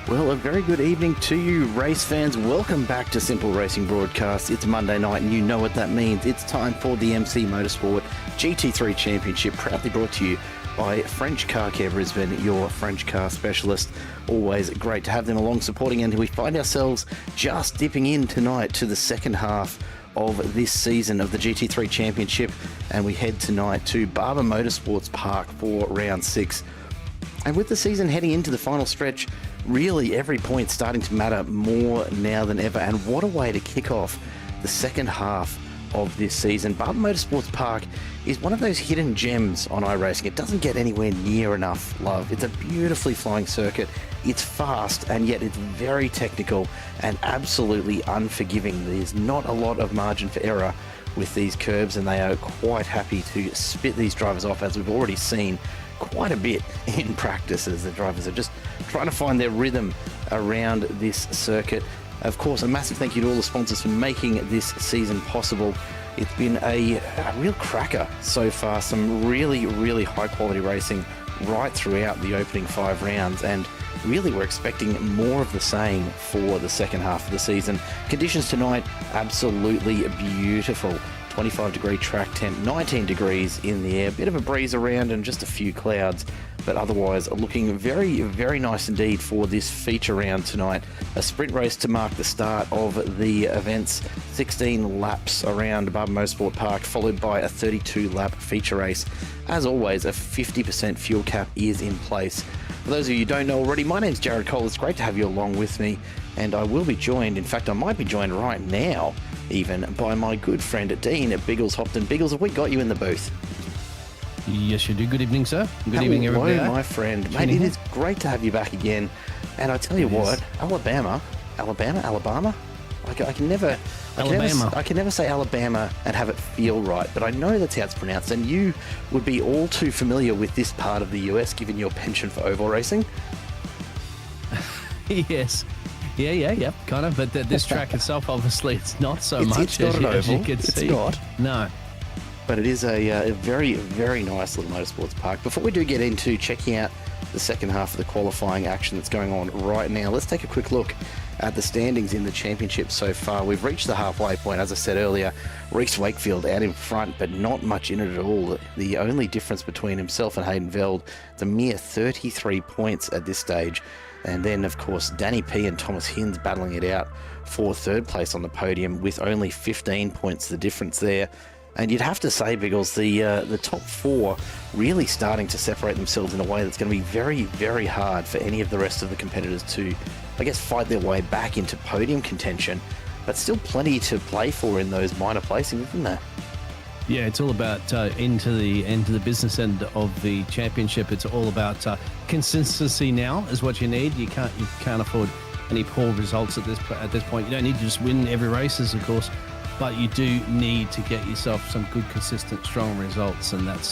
Well, a very good evening to you, race fans. Welcome back to Simple Racing Broadcast. It's Monday night, and you know what that means. It's time for the MC Motorsport GT3 Championship, proudly brought to you by French Car Care Brisbane, your French car specialist. Always great to have them along supporting, and we find ourselves just dipping in tonight to the second half of this season of the GT3 Championship, and we head tonight to Barber Motorsports Park for round 6. And with the season heading into the final stretch, really every point starting to matter more now than ever. And what a way to kick off the second half of this season. Barber Motorsports Park is one of those hidden gems on iRacing. It doesn't get anywhere near enough love. It's a beautifully flying circuit. It's fast, and yet it's very technical and absolutely unforgiving. There's not a lot of margin for error with these curbs, and they are quite happy to spit these drivers off, as we've already seen quite a bit in practice, as the drivers are just trying to find their rhythm around this circuit. Of course, a massive thank you to all the sponsors for making this season possible. It's been a real cracker so far. Some really high quality racing right throughout the opening 5 rounds, and really we're expecting more of the same for the second half of the season. Conditions tonight, absolutely beautiful. 25-degree track temp, 19 degrees in the air, bit of a breeze around and just a few clouds, but otherwise looking very nice indeed for this feature round tonight. A sprint race to mark the start of the events, 16 laps around Barber Motorsport Park, followed by a 32-lap feature race. As always, a 50% fuel cap is in place. For those of you who don't know already, my name's Jared Cole. It's great to have you along with me, and I will be joined, in fact I might be joined right now even, by my good friend Dean at Biggles Hopton. Biggles, have we got you in the booth? Yes, you do. Good evening, sir. Good evening, everybody. Hello, my friend. Mate, it is great to have you back again. And I tell you what, Alabama. I can never say Alabama and have it feel right, but I know that's how it's pronounced. And you would be all too familiar with this part of the US, given your penchant for oval racing. Yes. Yeah, kind of. But this track itself, obviously, it's not so much. It's not an oval. As you can see. Not. No. But it is a very nice little motorsports park. Before we do get into checking out the second half of the qualifying action that's going on right now, let's take a quick look at the standings in the championship so far. We've reached the halfway point, as I said earlier. Reese Wakefield out in front, but not much in it at all. The only difference between himself and Hayden Veld is a mere 33 points at this stage. And then, of course, Danny P and Thomas Hinds battling it out for third place on the podium with only 15 points the difference there. And you'd have to say, Biggles, the top 4 really starting to separate themselves in a way that's going to be very hard for any of the rest of the competitors to, I guess, fight their way back into podium contention. But still plenty to play for in those minor placings, isn't there? Yeah, it's all about into the business end of the championship. It's all about consistency now is what you need. You can't afford any poor results at this point. You don't need to just win every race, of course, but you do need to get yourself some good, consistent, strong results, and that's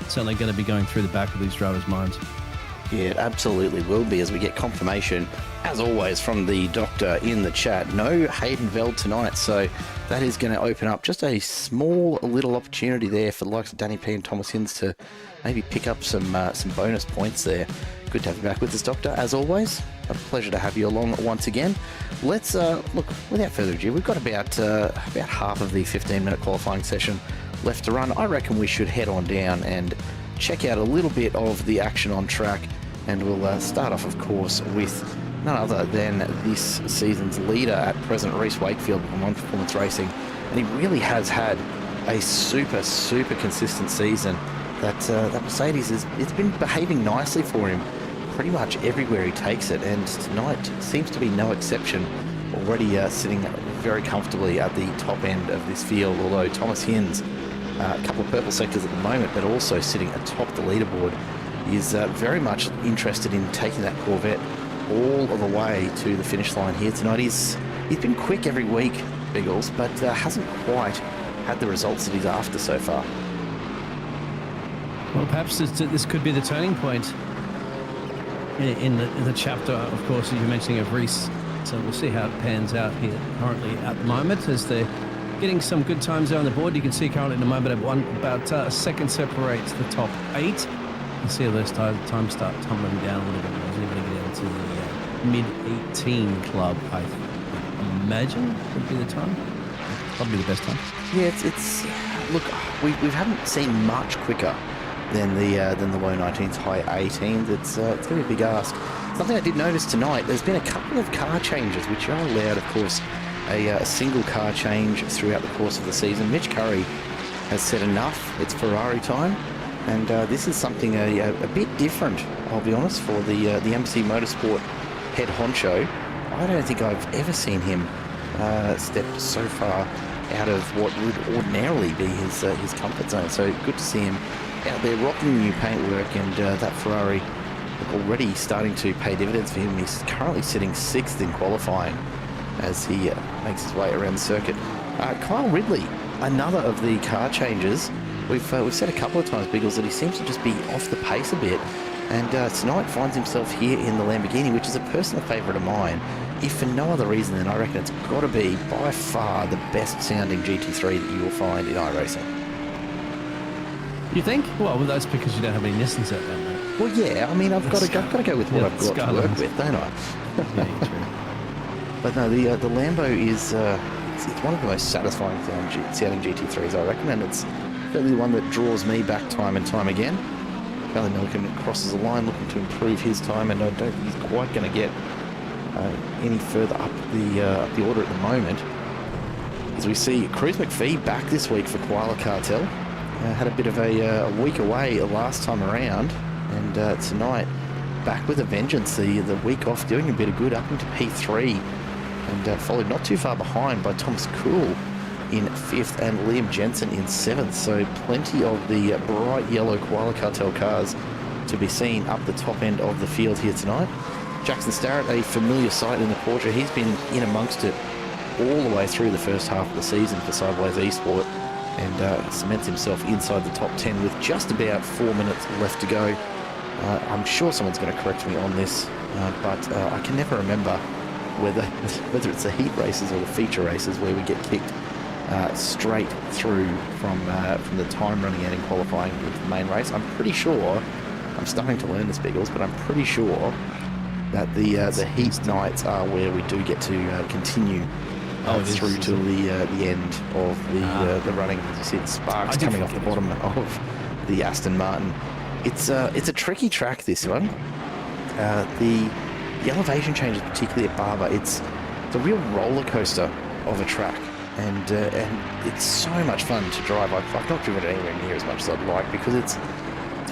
certainly going to be going through the back of these drivers' minds. Yeah, it absolutely will be, as we get confirmation, as always, from the doctor in the chat. No Hayden Veld tonight, so that is going to open up just a small little opportunity there for the likes of Danny P and Thomas Hinds to maybe pick up some bonus points there. Good to have you back with us, Doctor, as always. A pleasure to have you along once again. Let's look, without further ado, we've got about half of the 15-minute qualifying session left to run. I reckon we should head on down and check out a little bit of the action on track, and we'll start off, of course, with none other than this season's leader at present, Reese Wakefield from One Performance Racing, and he really has had a super consistent season. That Mercedes it's been behaving nicely for him pretty much everywhere he takes it, and tonight seems to be no exception. Already sitting very comfortably at the top end of this field, although Thomas Hinds, a couple of purple sectors at the moment, but also sitting atop the leaderboard, is very much interested in taking that Corvette all of the way to the finish line here tonight. He's been quick every week, Biggles, but hasn't quite had the results that he's after so far. Well, perhaps this could be the turning point in the chapter, of course, as you're mentioning, of Reese. So we'll see how it pans out here currently at the moment, as they're getting some good times there on the board. You can see currently in the moment about a second separates the top 8. You see those times start tumbling down a little bit. As we get into mid-18 club, I imagine would be the time. Probably the best time. Yeah, it's look, we haven't seen much quicker than the low 19s, high 18s. It's going to be a big ask. Something I did notice tonight, there's been a couple of car changes, which are allowed, of course, a single car change throughout the course of the season. Mitch Curry has said enough. It's Ferrari time. And this is something a bit different, I'll be honest, for the MC Motorsport head honcho. I don't think I've ever seen him step so far out of what would ordinarily be his comfort zone. So good to see him out there rocking new paintwork, and that Ferrari already starting to pay dividends for him. He's currently sitting 6th in qualifying as he makes his way around the circuit. Kyle Ridley, another of the car changes. We've said a couple of times, Biggles, that he seems to just be off the pace a bit, and tonight finds himself here in the Lamborghini, which is a personal favourite of mine. If for no other reason, then I reckon it's got to be by far the best sounding GT3 that you will find in iRacing. You think? Well, that's because you don't have any Nissans out there, mate. Well, yeah, I mean, I've got to go with what I've got to work with, don't I? Yeah, true. But no, the Lambo is it's one of the most satisfying sounding GT3s, I reckon, and it's certainly the one that draws me back time and time again. Charlie Milliken crosses the line looking to improve his time, and I don't think he's quite going to get any further up the order at the moment. As we see Cruz McPhee back this week for Koala Cartel. Had a bit of a week away last time around, and tonight back with a vengeance. The week off doing a bit of good, up into P3, and followed not too far behind by Thomas Kuhl in 5th and Liam Jensen in 7th. So plenty of the bright yellow Koala Cartel cars to be seen up the top end of the field here tonight. Jackson Starrett, a familiar sight in the Porsche. He's been in amongst it all the way through the first half of the season for Sideways Esport, and cements himself inside the top 10 with just about 4 minutes left to go. I'm sure someone's going to correct me on this, but I can never remember whether it's the heat races or the feature races where we get kicked straight through from the time running out in qualifying with the main race. I'm pretty sure, I'm starting to learn this, Biggles, but I'm pretty sure that the heat nights are where we do get to continue through to the end of the running. You see the sparks coming off the bottom of the Aston Martin. It's a tricky track, this one. The elevation changes, particularly at Barber, it's a real roller coaster of a track, and it's so much fun to drive. I've not driven it anywhere near as much as I'd like, because it's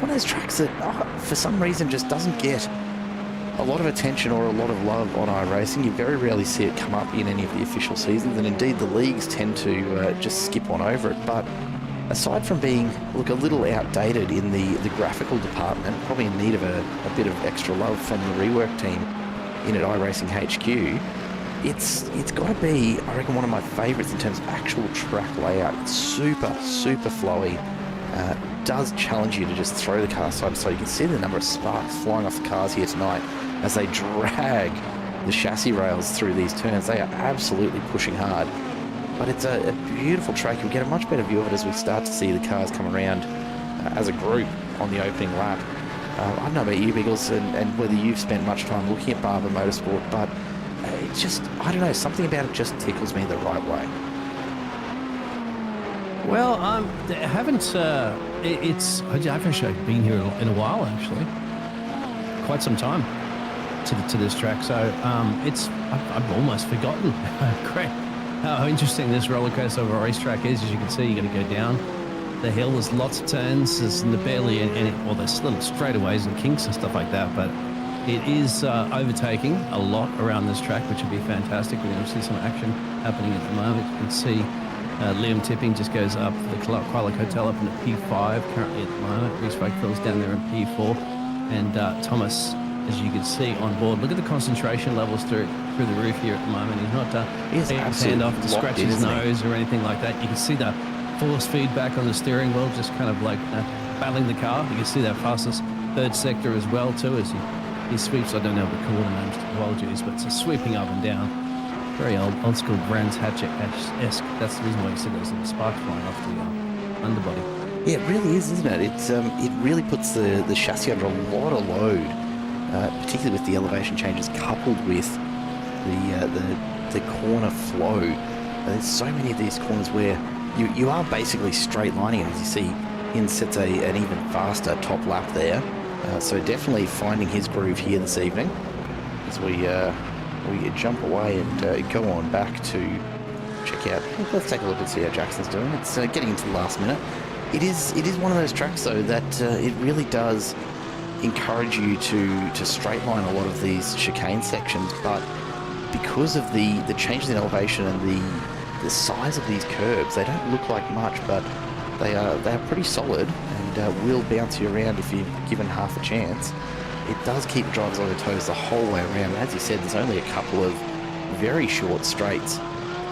one of those tracks that for some reason just doesn't get a lot of attention or a lot of love on iRacing. You very rarely see it come up in any of the official seasons, and indeed the leagues tend to just skip on over it. But aside from being, a little outdated in the graphical department, probably in need of a bit of extra love from the rework team in at iRacing HQ, it's got to be, I reckon, one of my favourites in terms of actual track layout. It's super, super flowy. Does challenge you to just throw the car side to side. You can see the number of sparks flying off the cars here tonight as they drag the chassis rails through these turns. They are absolutely pushing hard. But it's a beautiful track. You'll get a much better view of it as we start to see the cars come around as a group on the opening lap. I don't know about you, Biggles, and whether you've spent much time looking at Barber Motorsport, but it's just, I don't know, something about it just tickles me the right way. Well, I haven't. I've actually been here in a while, actually, quite some time to this track. So I've almost forgotten. Great, how interesting this roller coaster of a racetrack is. As you can see, you got to go down the hill. There's lots of turns. There's barely any. Well, there's little straightaways and kinks and stuff like that, but it is overtaking a lot around this track, which would be fantastic. We're going to see some action happening at the moment. You can see. Liam Tipping just goes up for the Koala Hotel up into P5 currently at the moment. Reese Wakefield's down there in P4. And Thomas, as you can see on board, look at the concentration levels through the roof here at the moment. He's not taking his hand off to scratch his nose or anything like that. You can see the force feedback on the steering wheel, just kind of like battling the car. You can see that fastest third sector as well too, as he sweeps. I don't know what coordinates, apologies, but it's sweeping up and down. Very old school Brands Hatchet-esque. That's the reason why you see those little sparks flying off the underbody. Yeah, it really is, isn't it? It really puts the chassis under a lot of load particularly with the elevation changes coupled with the corner flow. There's so many of these corners where you are basically straight lining, and as you see, Hinn sets an even faster top lap there. So definitely finding his groove here this evening as we jump away and go on back to check out. Let's take a look and see how Jackson's doing. It's getting into the last minute. It is one of those tracks though that it really does encourage you to straight line a lot of these chicane sections, but because of the changes in elevation and the size of these curbs, they don't look like much, but they are pretty solid and will bounce you around if you're given half a chance. It does keep the drivers on their toes the whole way around. As you said, there's only a couple of very short straights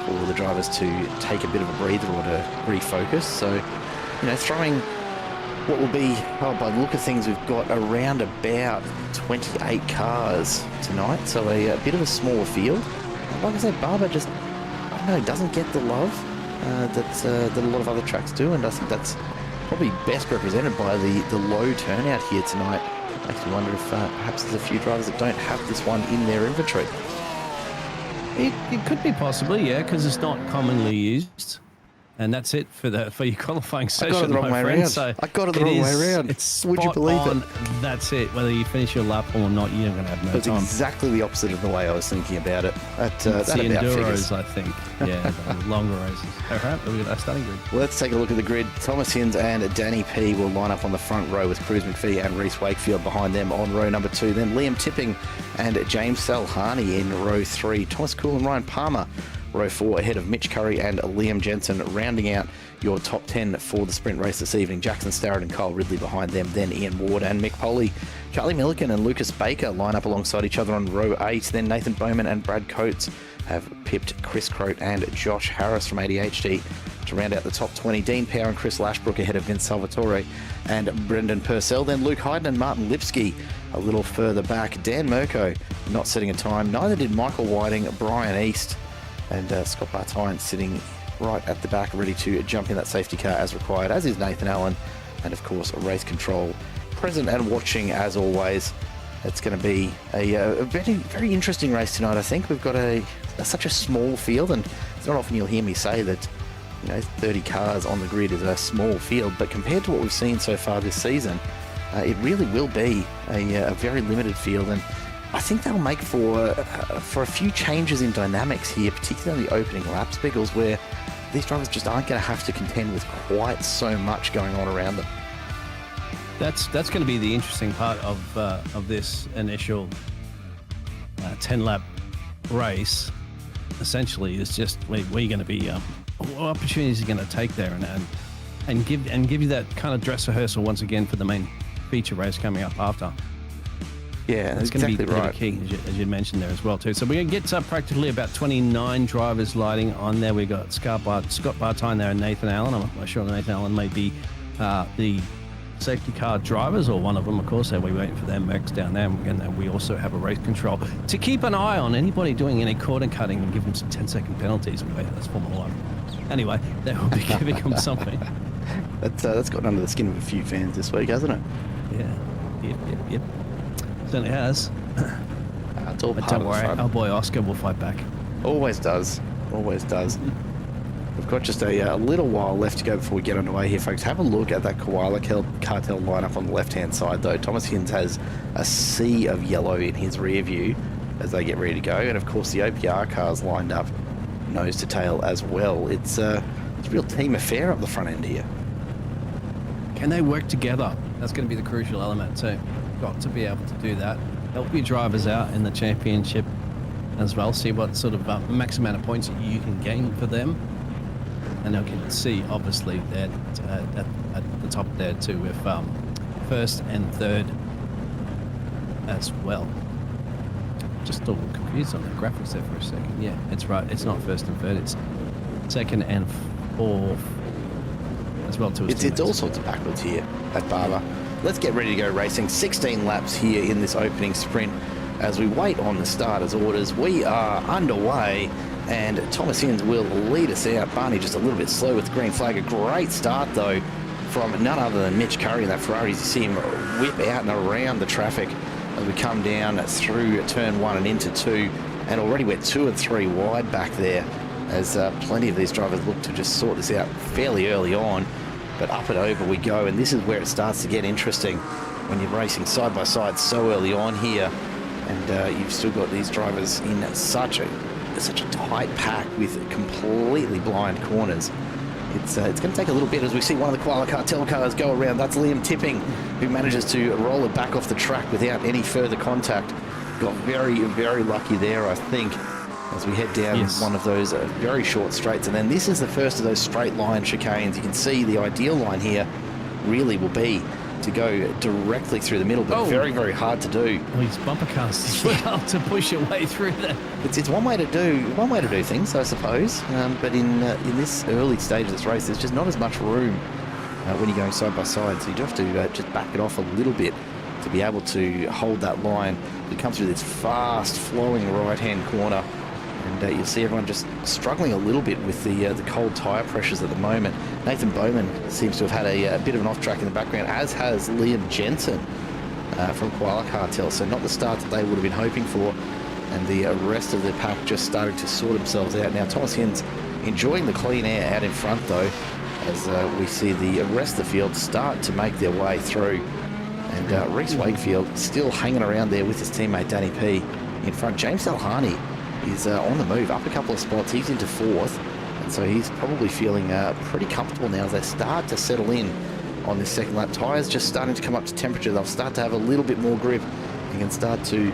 for the drivers to take a bit of a breather or to refocus. So, you know, throwing what will be, by the look of things, we've got around about 28 cars tonight, so a bit of a smaller field. Like I said, Barber just, I don't know, doesn't get the love that a lot of other tracks do, and I think that's probably best represented by the low turnout here tonight. Makes me wonder if perhaps there's a few drivers that don't have this one in their inventory. It could be possibly, yeah, because it's not commonly used. And that's it for your qualifying session. I got it the wrong way around. So I got it the wrong way around. Would you believe it? That's it. Whether you finish your lap or not, you're going to have no That's time. exactly the opposite of the way I was thinking about it. It's the Enduros, I think. Yeah, the longer races. All right, we've got our starting grid. Let's take a look at the grid. Thomas Hinns and Danny P will line up on the front row with Cruz McPhee and Reese Wakefield behind them on row number 2. Then Liam Tipping and James Salhani in row 3. Thomas Cool and Ryan Palmer row 4 ahead of Mitch Curry and Liam Jensen, rounding out your top 10 for the sprint race this evening. Jackson Starrett and Kyle Ridley behind them, then Ian Ward and Mick Polly. Charlie Milliken and Lucas Baker line up alongside each other on row 8. Then Nathan Bowman and Brad Coates have pipped Chris Croat and Josh Harris from ADHD to round out the top 20. Dean Power and Chris Lashbrook ahead of Vince Salvatore and Brendan Purcell. Then Luke Hayden and Martin Lipsky a little further back. Dan Murko not setting a time. Neither did Michael Whiting, Brian East, and Scott Bartine sitting right at the back, ready to jump in that safety car as required, as is Nathan Allen, and of course race control present and watching as always. It's going to be a very, very interesting race tonight. I think we've got such a small field, and it's not often you'll hear me say that, you know, 30 cars on the grid is a small field, but compared to what we've seen so far this season, it really will be a very limited field, and I think that'll make for a few changes in dynamics here, particularly on the opening laps, Biggles, where these drivers just aren't going to have to contend with quite so much going on around them. That's going to be the interesting part of this initial 10-lap race. Essentially, is just where you're going to be, what opportunities you're going to take there, and give you that kind of dress rehearsal once again for the main feature race coming up after. Yeah, that's exactly going to be right. Key, as you mentioned there as well too. So we're going to get practically about 29 drivers lighting on there. We've got Scott Bartine there and Nathan Allen. I'm not sure Nathan Allen may be the safety car drivers, or one of them, of course. So we're waiting for them Max down there, and then we also have a race control to keep an eye on anybody doing any corner cutting and give them some 10-second penalties. Wait, that's Formula 1. Anyway, they will be giving them something. That's gotten under the skin of a few fans this week, hasn't it? Yeah. Yep. Certainly has. It's all part don't of worry, the fun. our boy Oscar will fight back. Always does. We've got just a little while left to go before we get underway here, folks. Have a look at that Koala Cartel lineup on the left-hand side, though. Thomas Hinns has a sea of yellow in his rear view as they get ready to go, and of course the OPR cars lined up nose to tail as well. It's a real team affair up the front end here. Can they work together? That's going to be the crucial element too. Got to be able to do that. Help your drivers out in the championship as well. See what sort of max amount of points you can gain for them. And you can see, obviously, that at the top there too, with first and third as well. Just a little confused on the graphics there for a second. Yeah, it's right. It's not first and third. It's second and fourth as well too. It's all sorts of backwards here at Barber. Let's get ready to go racing. 16 laps here in this opening sprint as we wait on the starters' orders. We are underway, and Thomas Hinns will lead us out. Barney just a little bit slow with the green flag. A great start, though, from none other than Mitch Curry in that Ferrari. You see him whip out and around the traffic as we come down through turn 1 and into 2, and already we're 2 and 3 wide back there, as plenty of these drivers look to just sort this out fairly early on. But up and over we go, and this is where it starts to get interesting when you're racing side by side so early on here, and you've still got these drivers in such a tight pack with completely blind corners. It's going to take a little bit as we see one of the Koala Cartel cars go around. That's Liam Tipping, who manages to roll it back off the track without any further contact. Got very, very lucky there, I think, as we head down one of those very short straights. And then this is the first of those straight line chicanes. You can see the ideal line here really will be to go directly through the middle, but very, very hard to do. Well, he's bumper cast as well to push your way through that. It's one way to do things, I suppose. But in this early stage of this race, there's just not as much room when you're going side by side. So you do have to just back it off a little bit to be able to hold that line. You come through this fast flowing right-hand corner, and you'll see everyone just struggling a little bit with the cold tyre pressures at the moment. Nathan Bowman seems to have had a bit of an off-track in the background, as has Liam Jensen from Koala Cartel. So not the start that they would have been hoping for, and the rest of the pack just starting to sort themselves out. Now Thomas Hins enjoying the clean air out in front though, as we see the rest of the field start to make their way through. And Reese Wakefield still hanging around there with his teammate Danny P in front. James Delhani is on the move, up a couple of spots. He's into 4th, and so he's probably feeling pretty comfortable now as they start to settle in on this second lap. Tyres just starting to come up to temperature. They'll start to have a little bit more grip and can start to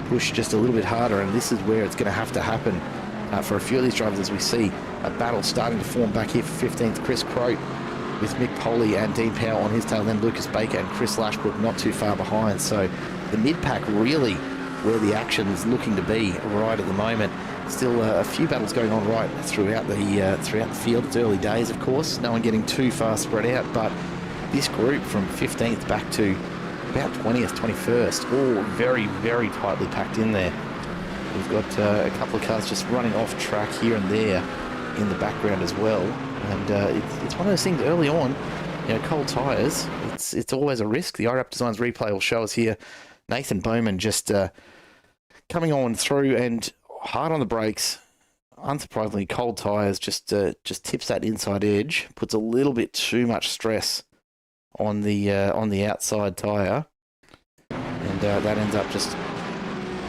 push just a little bit harder, and this is where it's going to have to happen for a few of these drivers, as we see a battle starting to form back here for 15th. Chris Croat with Mick Poley and Dean Powell on his tail, then Lucas Baker and Chris Lashbrook not too far behind. So the mid-pack really where the action is looking to be right at the moment. Still a few battles going on right throughout the field. It's early days, of course. No one getting too far spread out, but this group from 15th back to about 20th, 21st, all very, very tightly packed in there. We've got a couple of cars just running off track here and there in the background as well. And it's one of those things early on, you know, cold tyres, it's always a risk. The iRap Designs replay will show us here Nathan Bowman just coming on through and hard on the brakes. Unsurprisingly, cold tyres just tips that inside edge, puts a little bit too much stress on the outside tyre, and that ends up just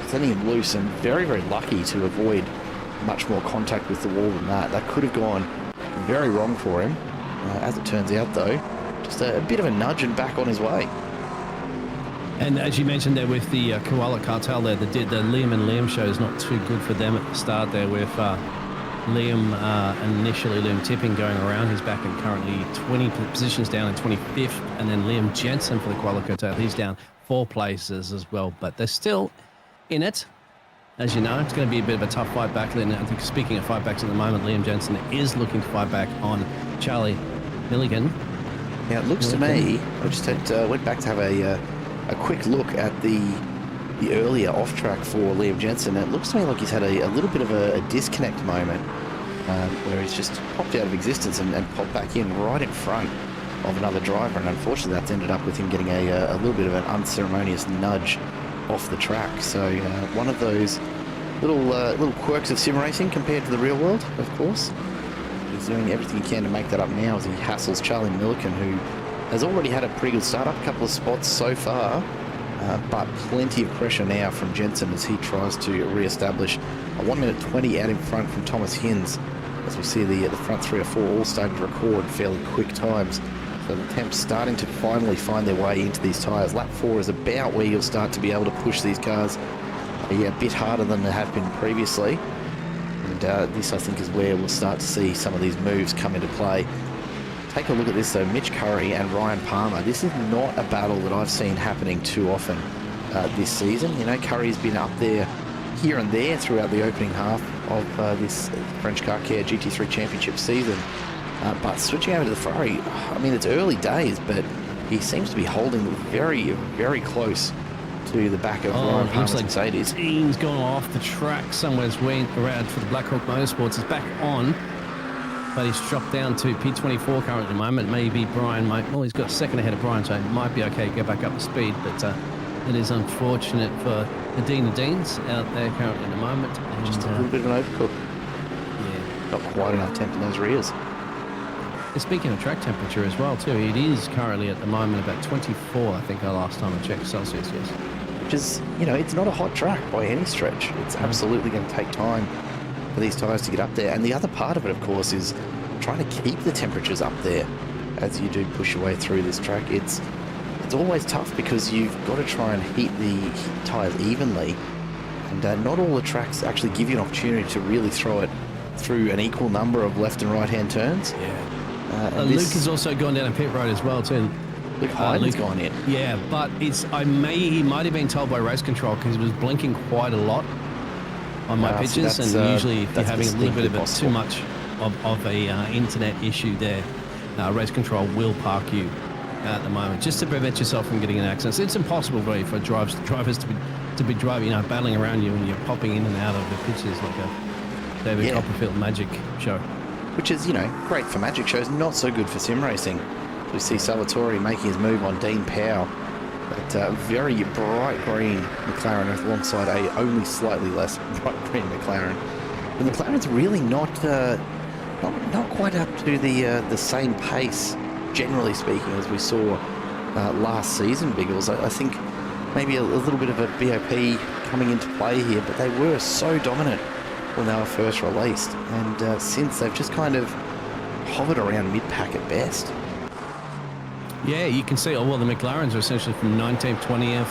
setting him loose, and very, very lucky to avoid much more contact with the wall than that. That could have gone very wrong for him. As it turns out, though, just a bit of a nudge and back on his way. And as you mentioned there with the Koala Cartel there, the Liam and Liam show is not too good for them at the start there with Liam, initially Liam Tipping going around. He's back in currently 20 positions down in 25th. And then Liam Jensen for the Koala Cartel, he's down 4 places as well. But they're still in it. As you know, it's going to be a bit of a tough fight back. Then I think, speaking of fight backs at the moment, Liam Jensen is looking to fight back on Charlie Milligan. Now it looks to me, I just went back to have a quick look at the earlier off track for Liam Jensen. It looks to me like he's had a little bit of a disconnect moment where he's just popped out of existence and popped back in right in front of another driver, and unfortunately that's ended up with him getting a little bit of an unceremonious nudge off the track. So one of those little quirks of sim racing compared to the real world, of course. He's doing everything he can to make that up now as he hassles Charlie Milliken, who has already had a pretty good start, up a couple of spots so far, but plenty of pressure now from Jensen as he tries to re-establish a 1 minute 20 out in front from Thomas Hins, as we see the front 3 or 4 all starting to record fairly quick times. So the temps starting to finally find their way into these tyres. Lap 4 is about where you'll start to be able to push these cars a bit harder than they have been previously. And this, I think, is where we'll start to see some of these moves come into play. Take a look at this, though. Mitch Curry and Ryan Palmer. This is not a battle that I've seen happening too often this season. You know, Curry's been up there here and there throughout the opening half of this French Car Care GT3 Championship season. But switching over to the Ferrari, I mean, it's early days, but he seems to be holding very, very close to the back of Ryan Palmer's like Mercedes. Dean's gone off the track somewhere, went around for the Blackhawk Motorsports. He's back on, but he's dropped down to P24 currently at the moment. Maybe Brian might, well, he's got a second ahead of Brian, so it might be okay to go back up to speed, but It is unfortunate for the Deans out there currently at the moment. And, Just a little bit of an overcook. yeah. Not quite enough temp in those rears. And speaking of track temperature as well, too, it is currently at the moment about 24, I think, last time I checked, Celsius, yes. Which is, it's not a hot track by any stretch. It's absolutely going to take time for these tyres to get up there. And the other part of it, of course, is trying to keep the temperatures up there as you do push your way through this track. It's always tough because you've got to try and heat the tyres evenly. And not all the tracks actually give you an opportunity to really throw it through an equal number of left and right-hand turns. Yeah. Luke has also gone down a pit road as well, too. Luke Hyden's gone in. Yeah, but he might have been told by race control because he was blinking quite a lot on my pitches, and usually if you're having a little bit of too much of a internet issue there, race control will park you at the moment just to prevent yourself from getting an accident. It's impossible really for drivers to be driving, battling around you when you're popping in and out of the pitches like a David Copperfield magic show. Which is, great for magic shows, not so good for sim racing. We see Salvatore making his move on Dean Powell. That very bright green McLaren alongside a only slightly less bright green McLaren. The McLaren's really not quite up to the same pace, generally speaking, as we saw last season, Biggles. I think maybe a little bit of a BOP coming into play here, but they were so dominant when they were first released, and since they've just kind of hovered around mid-pack at best. Yeah, you can see, the McLarens are essentially from 19th, 20th,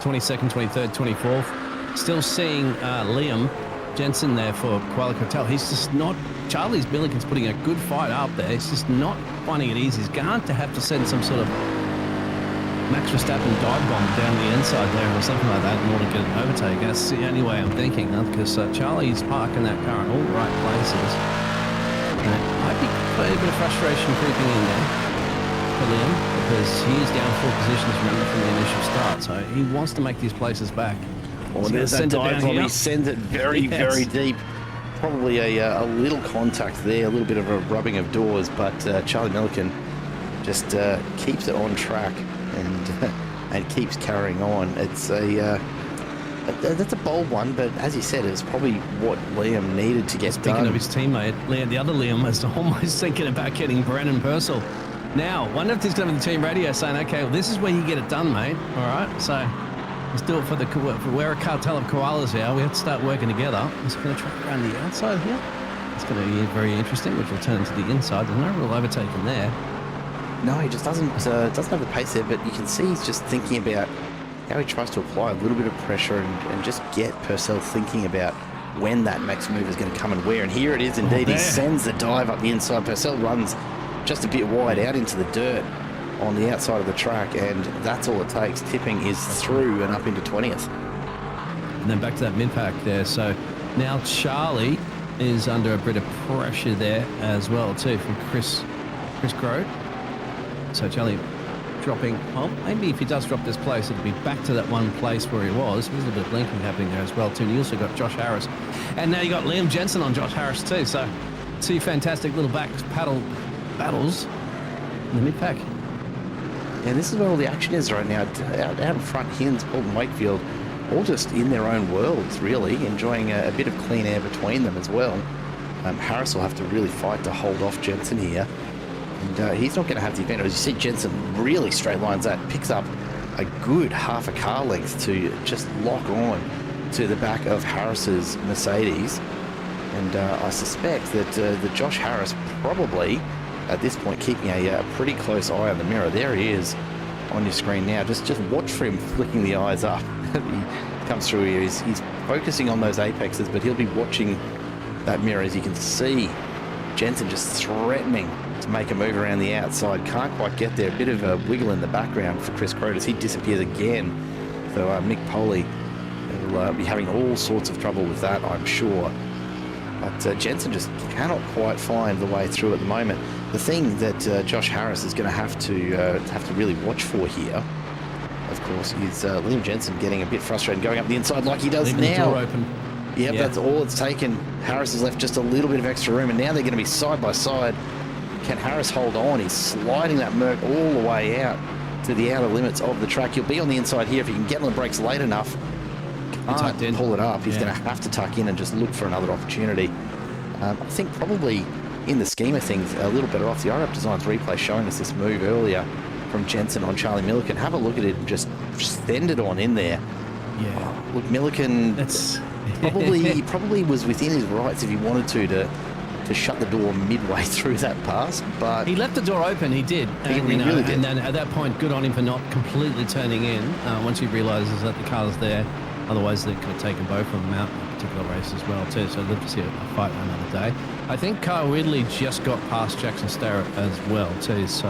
22nd, 23rd, 24th. Still seeing Liam Jensen there for Qualicotel. He's just not, Charlie's Milliken's putting a good fight up there. He's just not finding it easy. He's going to have to send some sort of Max Verstappen dive bomb down the inside there or something like that in order to get an overtake. That's the only way I'm thinking, because Charlie's parking that car in all the right places. And it might be a bit of frustration creeping in there for Liam, because he is down 4 positions, remember, from the initial start. So he wants to make these places back. There's that dive bomb. He sends it very, very deep. Probably a little contact there, a little bit of a rubbing of doors, but Charlie Milliken just keeps it on track and keeps carrying on. It's that's a bold one, but as you said, it's probably what Liam needed to get done. Speaking of his teammate, Liam, the other Liam was almost thinking about getting Brennan Purcell. Now, wonder if he's going to be the team radio saying, okay, well, this is where you get it done, mate. All right, so let's do it for we're a cartel of koalas here. We have to start working together. He's going to track around the outside here. It's going to be very interesting, which will turn into the inside. There's no real overtaking there. No, he just doesn't have the pace there, but you can see he's just thinking about how he tries to apply a little bit of pressure and just get Purcell thinking about when that next move is going to come and where. And here it is indeed. He sends the dive up the inside. Purcell runs just a bit wide out into the dirt on the outside of the track, and that's all it takes. Tipping is through and up into 20th. And then back to that mid-pack there. So now Charlie is under a bit of pressure there as well too from Chris Crowe. So Charlie dropping, well, maybe if he does drop this place, it'll be back to that one place where he was. There's a bit of blinking happening there as well too. And you also got Josh Harris. And now you got Liam Jensen on Josh Harris too. So 2 fantastic little back paddle battles in the mid-pack. Yeah, this is where all the action is right now. Out in front, Hinds, Bolton, Wakefield, all just in their own worlds, really, enjoying a bit of clean air between them as well. Harris will have to really fight to hold off Jensen here. And he's not going to have the advantage. As you see, Jensen really straight lines that, picks up a good half a car length to just lock on to the back of Harris's Mercedes. And I suspect that the Josh Harris probably, at this point, keeping a pretty close eye on the mirror. There he is on your screen now. Just watch for him flicking the eyes up. He comes through here. He's focusing on those apexes, but he'll be watching that mirror. As you can see, Jensen just threatening to make a move around the outside. Can't quite get there. A bit of a wiggle in the background for Chris Crowe as he disappears again. So Mick Poley will be having all sorts of trouble with that, I'm sure. But Jensen just cannot quite find the way through at the moment. The thing that Josh Harris is going to have to really watch for here, of course, is Liam Jensen getting a bit frustrated, going up the inside like he does Leaving now. the door open. Yep, yeah, that's all it's taken. Harris has left just a little bit of extra room, and now they're going to be side by side. Can Harris hold on? He's sliding that Merc all the way out to the outer limits of the track. He'll be on the inside here if he can get on the brakes late enough. Can't pull it up. He's going to have to tuck in and just look for another opportunity. I think probably in the scheme of things, a little better off. The iRacing Designs replay showing us this move earlier from Jensen on Charlie Milliken. Have a look at it and just send it on in there. Yeah. Look, Milliken probably was within his rights if he wanted to shut the door midway through that pass, but he left the door open. He did. He really did. And then at that point, good on him for not completely turning in once he realises that the car's there. Otherwise, they could have taken both of them out in a particular race as well, too. So I'd love to see a fight another day. I think Kyle Ridley just got past Jackson Starrett as well, too. So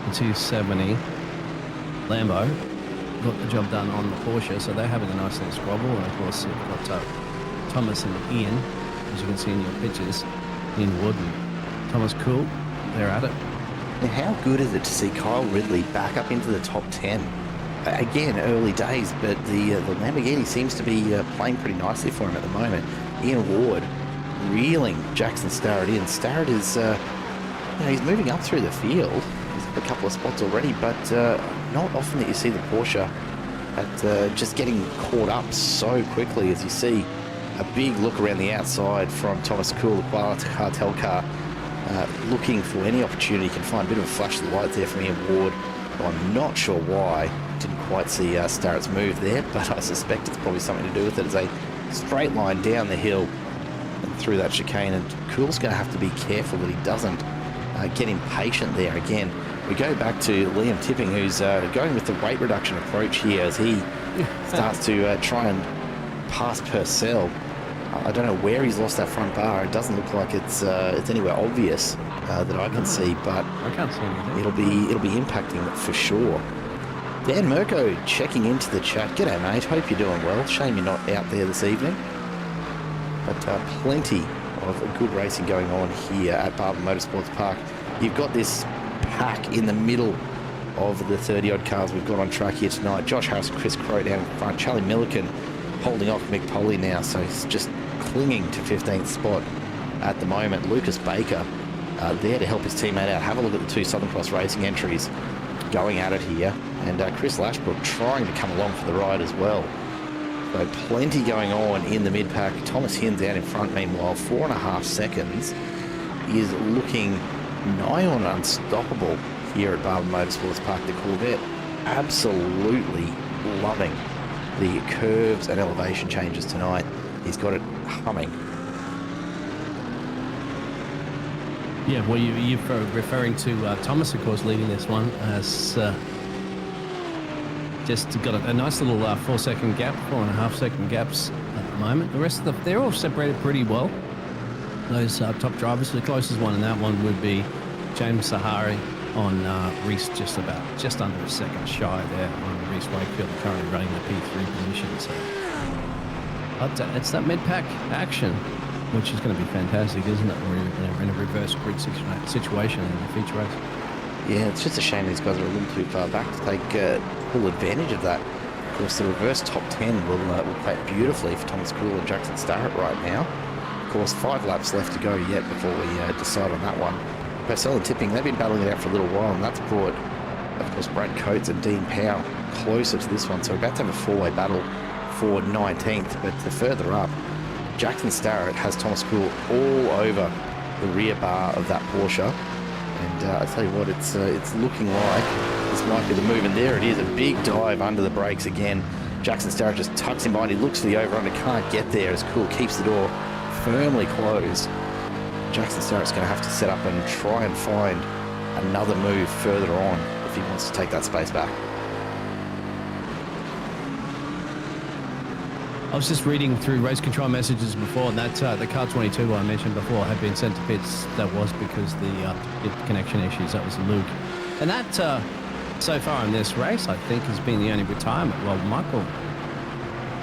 the 270 Lambo got the job done on the Porsche. So they're having a nice little squabble. And of course, you've got Thomas and Ian, as you can see in your pictures. In Wood and Thomas Cool, they're at it. And how good is it to see Kyle Ridley back up into the top 10? Again, early days, but the Lamborghini seems to be playing pretty nicely for him at the moment. Ian Ward reeling Jackson Starrett in. Starrett is, he's moving up through the field. He's up a couple of spots already, but not often that you see the Porsche at just getting caught up so quickly as you see. A big look around the outside from Thomas Cool, the Cartel car, looking for any opportunity. He can find a bit of a flash of the light there from Ian Ward. I'm not sure why. Didn't quite see Starrett's move there, but I suspect it's probably something to do with it. It's a straight line down the hill and through that chicane, and Cool's going to have to be careful that he doesn't get impatient there again. We go back to Liam Tipping, who's going with the weight reduction approach here as he starts to try and pass Purcell. I don't know where he's lost that front bar. It doesn't look like it's anywhere obvious that I can see, but I can't see anything. It'll be impacting for sure. Dan Mirko checking into the chat. G'day, mate. Hope you're doing well. Shame you're not out there this evening. But plenty of good racing going on here at Barber Motorsports Park. You've got this pack in the middle of the 30-odd cars we've got on track here tonight. Josh Harris and Chris Crowe down in front. Charlie Milliken holding off Mick Polly now, so he's just clinging to 15th spot at the moment. Lucas Baker there to help his teammate out. Have a look at the two Southern Cross Racing entries going at it here, and Chris Lashbrook trying to come along for the ride as well. So plenty going on in the mid-pack. Thomas Hinds out in front, meanwhile, 4.5 seconds is looking nigh on unstoppable here at Barber Motorsports Park. The Corvette absolutely loving the curves and elevation changes tonight. He's got it humming. Yeah, well, you're referring to Thomas, of course, leading this one, as just got a nice little 4-second gap, 4.5-second gaps at the moment. The rest of they're all separated pretty well. Those top drivers, the closest one in that one would be James Sahari on Reese, just under a second shy there on Reese Wakefield, currently running the P3 position. So it's that mid-pack action, which is going to be fantastic, isn't it? We're in a reverse grid situation in the feature race. Yeah, it's just a shame these guys are a little too far back to take full advantage of that. Of course, the reverse top 10 will play it beautifully for Thomas Cool and Jackson Starrett right now. Of course, 5 laps left to go yet before we decide on that one. Purcell and Tipping, they've been battling it out for a little while, and that's brought, of course, Brad Coates and Dean Powell closer to this one. So we're about to have a four-way battle for 19th, but the further up, Jackson Starrett has Thomas Cool all over the rear bar of that Porsche. And I tell you what, it's looking like this might be the move. And there it is, a big dive under the brakes again. Jackson Starrett just tucks him behind. He looks for the over-under, can't get there as Cool keeps the door firmly closed. Jackson Starrett's going to have to set up and try and find another move further on if he wants to take that space back. I was just reading through race control messages before, and that the car 22 I mentioned before had been sent to pits. That was because the connection issues. That was Luke. And that, so far in this race, I think has been the only retirement. Well, Michael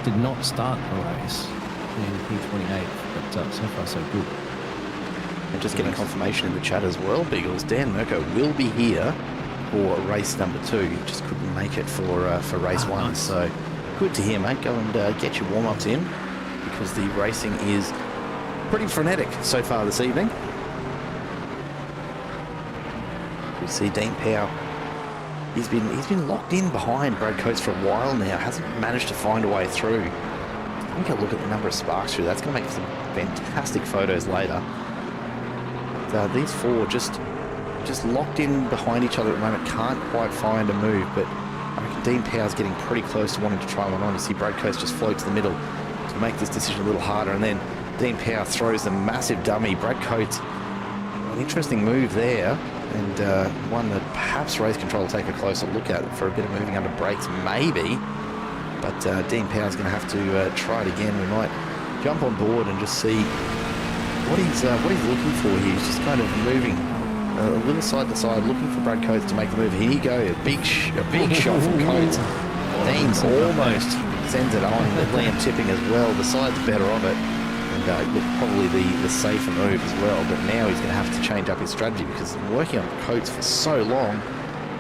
did not start the race in P28, but so far so good. And just getting confirmation in the chat as well, Beagles. Dan Mirko will be here for race number 2. He just couldn't make it for race 1. Nice. So good to hear, mate. Go and get your warm-ups in, because the racing is pretty frenetic so far this evening. We see Dean Powell he's been locked in behind Brad Coates for a while now. Hasn't managed to find a way through. I think I'll look at the number of sparks through. That's going to make some fantastic photos later. These four just locked in behind each other at the moment. Can't quite find a move, but I reckon Dean Power's getting pretty close to wanting to try one on. You see Brad Coates just float to the middle to make this decision a little harder, and then Dean Power throws the massive dummy. Brad Coates, an interesting move there, and one that perhaps race control will take a closer look at for a bit of moving under brakes, maybe. But Dean Power's going to have to try it again. We might jump on board and just see what he's looking for here. He's just kind of moving a little side to side, looking for Brad Coates to make the move. Here you go, a big shot from Coates. Dean almost sends it on, but Liam tipping as well. The side's better of it, and look, probably the safer move as well. But now he's going to have to change up his strategy, because working on Coates for so long,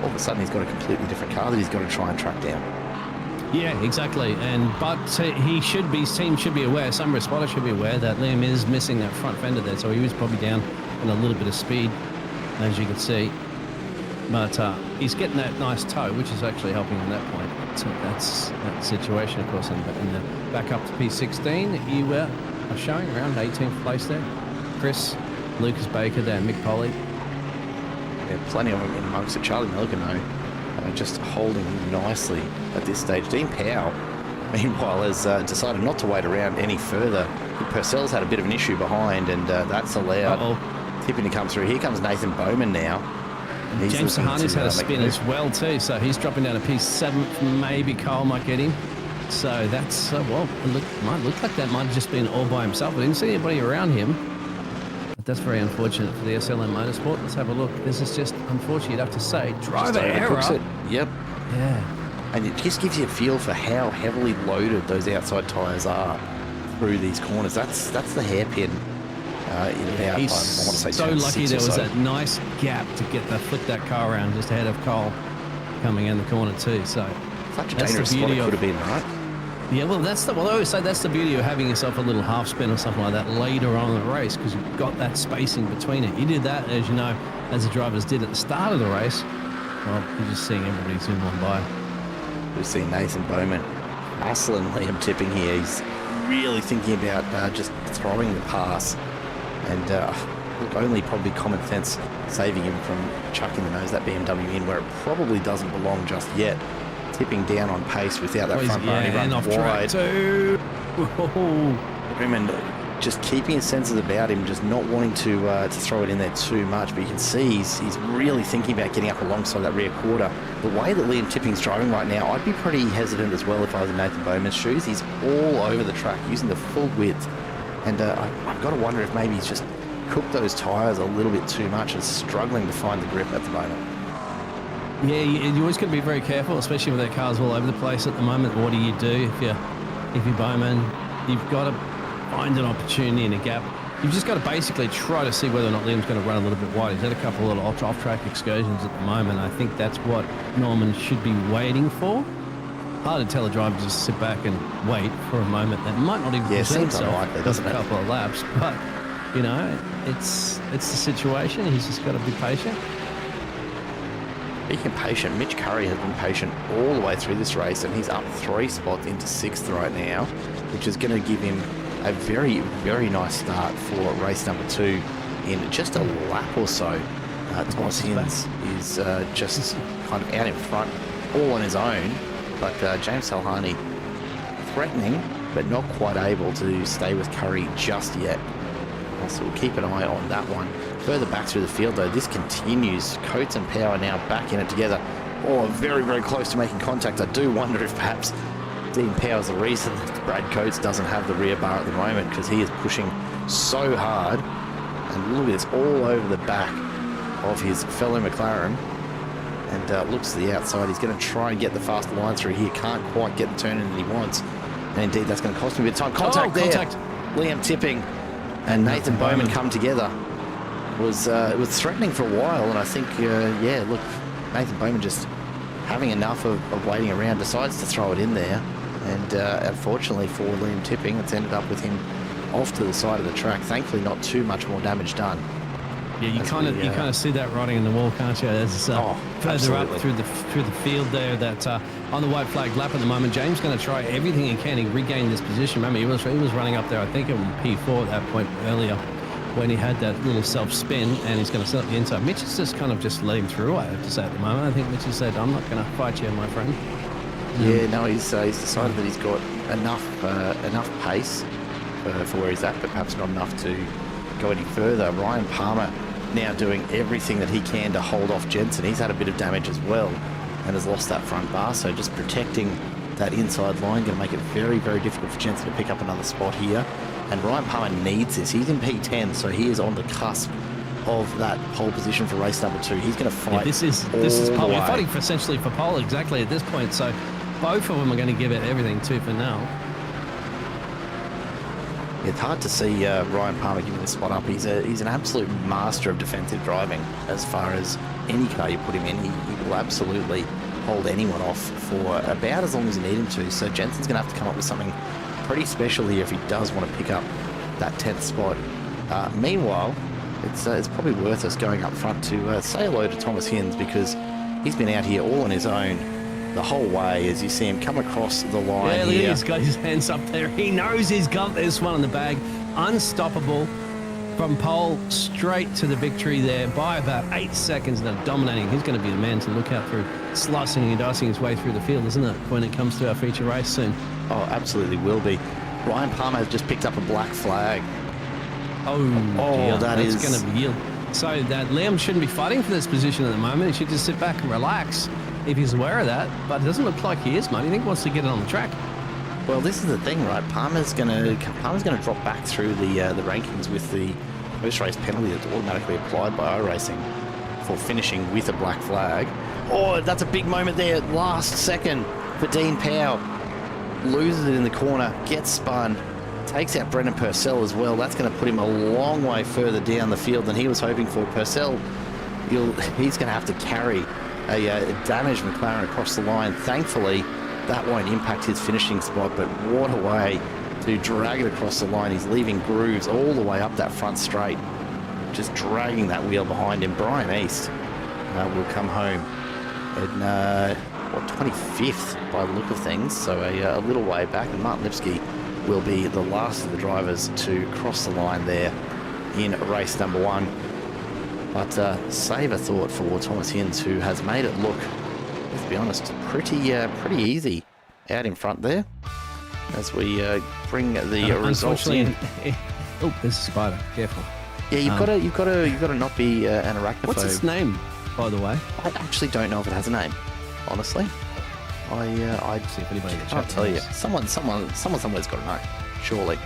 all of a sudden he's got a completely different car that he's got to try and track down. Yeah, exactly. But his team should be aware, Sunbury spotter should be aware that Liam is missing that front fender there, so he was probably down in a little bit of speed, as you can see. But he's getting that nice toe, which is actually helping him at that point. So that's that situation, of course. And the back up to P16, you are showing around 18th place there. Chris, Lucas Baker there, Mick Polly. Yeah, plenty of them in amongst it. Charlie Milligan, though, just holding nicely at this stage. Dean Powell, meanwhile, has decided not to wait around any further. Purcell's had a bit of an issue behind, and that's allowed Tipping to come through. Here comes Nathan Bowman now. James Sahani's had a spin as well too, so he's dropping down to P7. Maybe Kyle might get him. So that's, might look like that might have just been all by himself. I didn't see anybody around him. But that's very unfortunate for the SLM Motorsport. Let's have a look. This is just unfortunate, you'd have to say. Driver error. Yep. Yeah. And it just gives you a feel for how heavily loaded those outside tyres are through these corners. That's the hairpin. He's so lucky there was that nice gap to flip that car around just ahead of Cole coming in the corner too. So such a dangerous spot it could have been, right? Yeah, well, I always say that's the beauty of having yourself a little half spin or something like that later on in the race, because you've got that spacing between it. You did that, as you know, as the drivers did at the start of the race. Well, you're just seeing everybody zoom on by. We've seen Nathan Bowman hustling Liam Tipping here. He's really thinking about just throwing the pass. And look, only probably common sense saving him from chucking the nose that BMW in where it probably doesn't belong just yet. Tipping down on pace without that front bar, he runs off wide. Track too. Bowman just keeping his senses about him, just not wanting to throw it in there too much. But you can see he's really thinking about getting up alongside that rear quarter. The way that Liam Tipping's driving right now, I'd be pretty hesitant as well if I was in Nathan Bowman's shoes. He's all over the track, using the full width. And I've got to wonder if maybe he's just cooked those tyres a little bit too much and struggling to find the grip at the moment. Yeah, you always got to be very careful, especially with their cars all over the place at the moment. What do if you're Bowman? You've got to find an opportunity in a gap. You've just got to basically try to see whether or not Liam's going to run a little bit wide. He's had a couple of little off-track excursions at the moment. I think that's what Norman should be waiting for. Hard to tell a driver to just sit back and wait for a moment that might not even present seems unlikely, doesn't it? A couple of laps, but you know, it's the situation. He's just got to be patient. Being patient, Mitch Curry has been patient all the way through this race, and he's up 3 spots into 6th right now, which is going to give him a very, very nice start for race number 2 in just a lap or so. Thomas Hinds is just kind of out in front, all on his own, but James Salhani threatening, but not quite able to stay with Curry just yet. So we'll keep an eye on that one. Further back through the field, though, this continues. Coates and Power now back in it together. Oh, very, very close to making contact. I do wonder if perhaps Dean Power's the reason that Brad Coates doesn't have the rear bar at the moment, because he is pushing so hard. And look at this, all over the back of his fellow McLaren. And looks to the outside. He's going to try and get the fast line through here. Can't quite get the turn in that he wants. And indeed, that's going to cost him a bit of time. Contact there. Liam Tipping and Nathan Bowman come together. It was threatening for a while, and I think, look, Nathan Bowman just having enough of waiting around, decides to throw it in there. And unfortunately for Liam Tipping, it's ended up with him off to the side of the track. Thankfully, not too much more damage done. Yeah, you kind of see that writing on the wall, can't you? As further up through the field there, that on the white flag lap at the moment, James going to try everything he can to regain this position. Remember, he was running up there, I think, in P4 at that point earlier when he had that little self-spin, and he's going to set up the inside. Mitch has just kind of just let him through, I have to say, at the moment. I think Mitch has said, I'm not going to fight you, my friend. Yeah, no, he's decided that he's got enough pace for where he's at, but perhaps not enough to go any further. Ryan Palmer now doing everything that he can to hold off Jensen. He's had a bit of damage as well and has lost that front bar, so just protecting that inside line going to make it very, very difficult for Jensen to pick up another spot here. And Ryan Palmer needs this. He's in P10, so he is on the cusp of that pole position for race number 2. He's going to fight. Yeah, this is pole. You're fighting essentially for pole exactly at this point, so both of them are going to give it everything too for now. It's hard to see Ryan Palmer giving this spot up. He's an absolute master of defensive driving. As far as any car you put him in, he will absolutely hold anyone off for about as long as you need him to. So Jensen's going to have to come up with something pretty special here if he does want to pick up that 10th spot. Meanwhile, it's probably worth us going up front to say hello to Thomas Hinds, because he's been out here all on his own the whole way as you see him come across the line here. Yeah, he's got his hands up there. He knows he's got this one in the bag. Unstoppable from pole straight to the victory there by about 8 seconds. They're dominating. He's going to be the man to look out for, slicing and dicing his way through the field, isn't it, when it comes to our feature race soon? Oh, absolutely will be. Ryan Palmer has just picked up a black flag. Oh dear, that's going to yield. So that Liam shouldn't be fighting for this position at the moment. He should just sit back and relax if he's aware of that. But it doesn't look like he is, mate. I think he wants to get it on the track. Well, this is the thing, right? Palmer's going to drop back through the rankings with the post-race penalty that's automatically applied by iRacing for finishing with a black flag. Oh, that's a big moment there. Last second for Dean Powell. Loses it in the corner, gets spun, takes out Brendan Purcell as well. That's going to put him a long way further down the field than he was hoping for. Purcell, he's going to have to carry a damaged McLaren across the line. Thankfully, that won't impact his finishing spot, but what a way to drag it across the line. He's leaving grooves all the way up that front straight, just dragging that wheel behind him. Brian East will come home in 25th by the look of things, so a little way back, and Martin Lipsky will be the last of the drivers to cross the line there in race number 1. But save a thought for Thomas Hinds, who has made it look, let's be honest, pretty easy out in front there as we bring the results in. Oh, there's a spider. Careful. Yeah, you've got to not be an arachnophobe. What's its name, by the way? I actually don't know if it has a name. Honestly, I see if anybody can't tell you. Someone somewhere's got to know. Surely,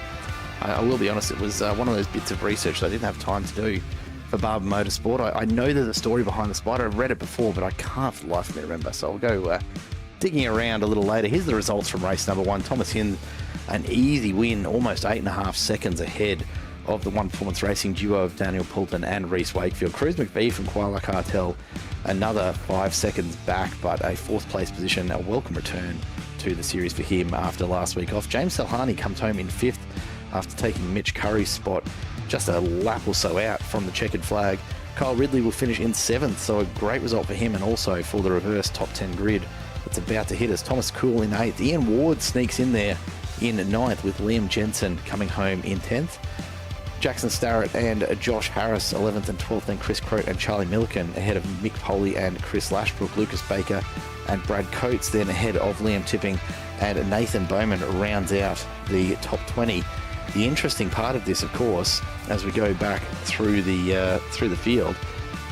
I will be honest. It was one of those bits of research that I didn't have time to do for Barber Motorsport. I know there's a story behind the spider. I've read it before, but I can't for the life of me remember. So I'll go digging around a little later. Here's the results from race number 1. Thomas Hinds, an easy win, almost 8.5 seconds ahead of the One Performance Racing duo of Daniel Poulton and Reece Wakefield. Cruz McVie from Koala Cartel, another 5 seconds back, but a 4th place position, a welcome return to the series for him after last week off. James Salhani comes home in 5th after taking Mitch Curry's spot just a lap or so out from the checkered flag. Kyle Ridley will finish in 7th, so a great result for him and also for the reverse top 10 grid that's about to hit us. Thomas Kuhl in 8th. Ian Ward sneaks in there in 9th with Liam Jensen coming home in 10th. Jackson Starrett and Josh Harris 11th and 12th, and Chris Croat and Charlie Milliken ahead of Mick Poley and Chris Lashbrook. Lucas Baker and Brad Coates then ahead of Liam Tipping, and Nathan Bowman rounds out the top 20. The interesting part of this, of course, as we go back through the field,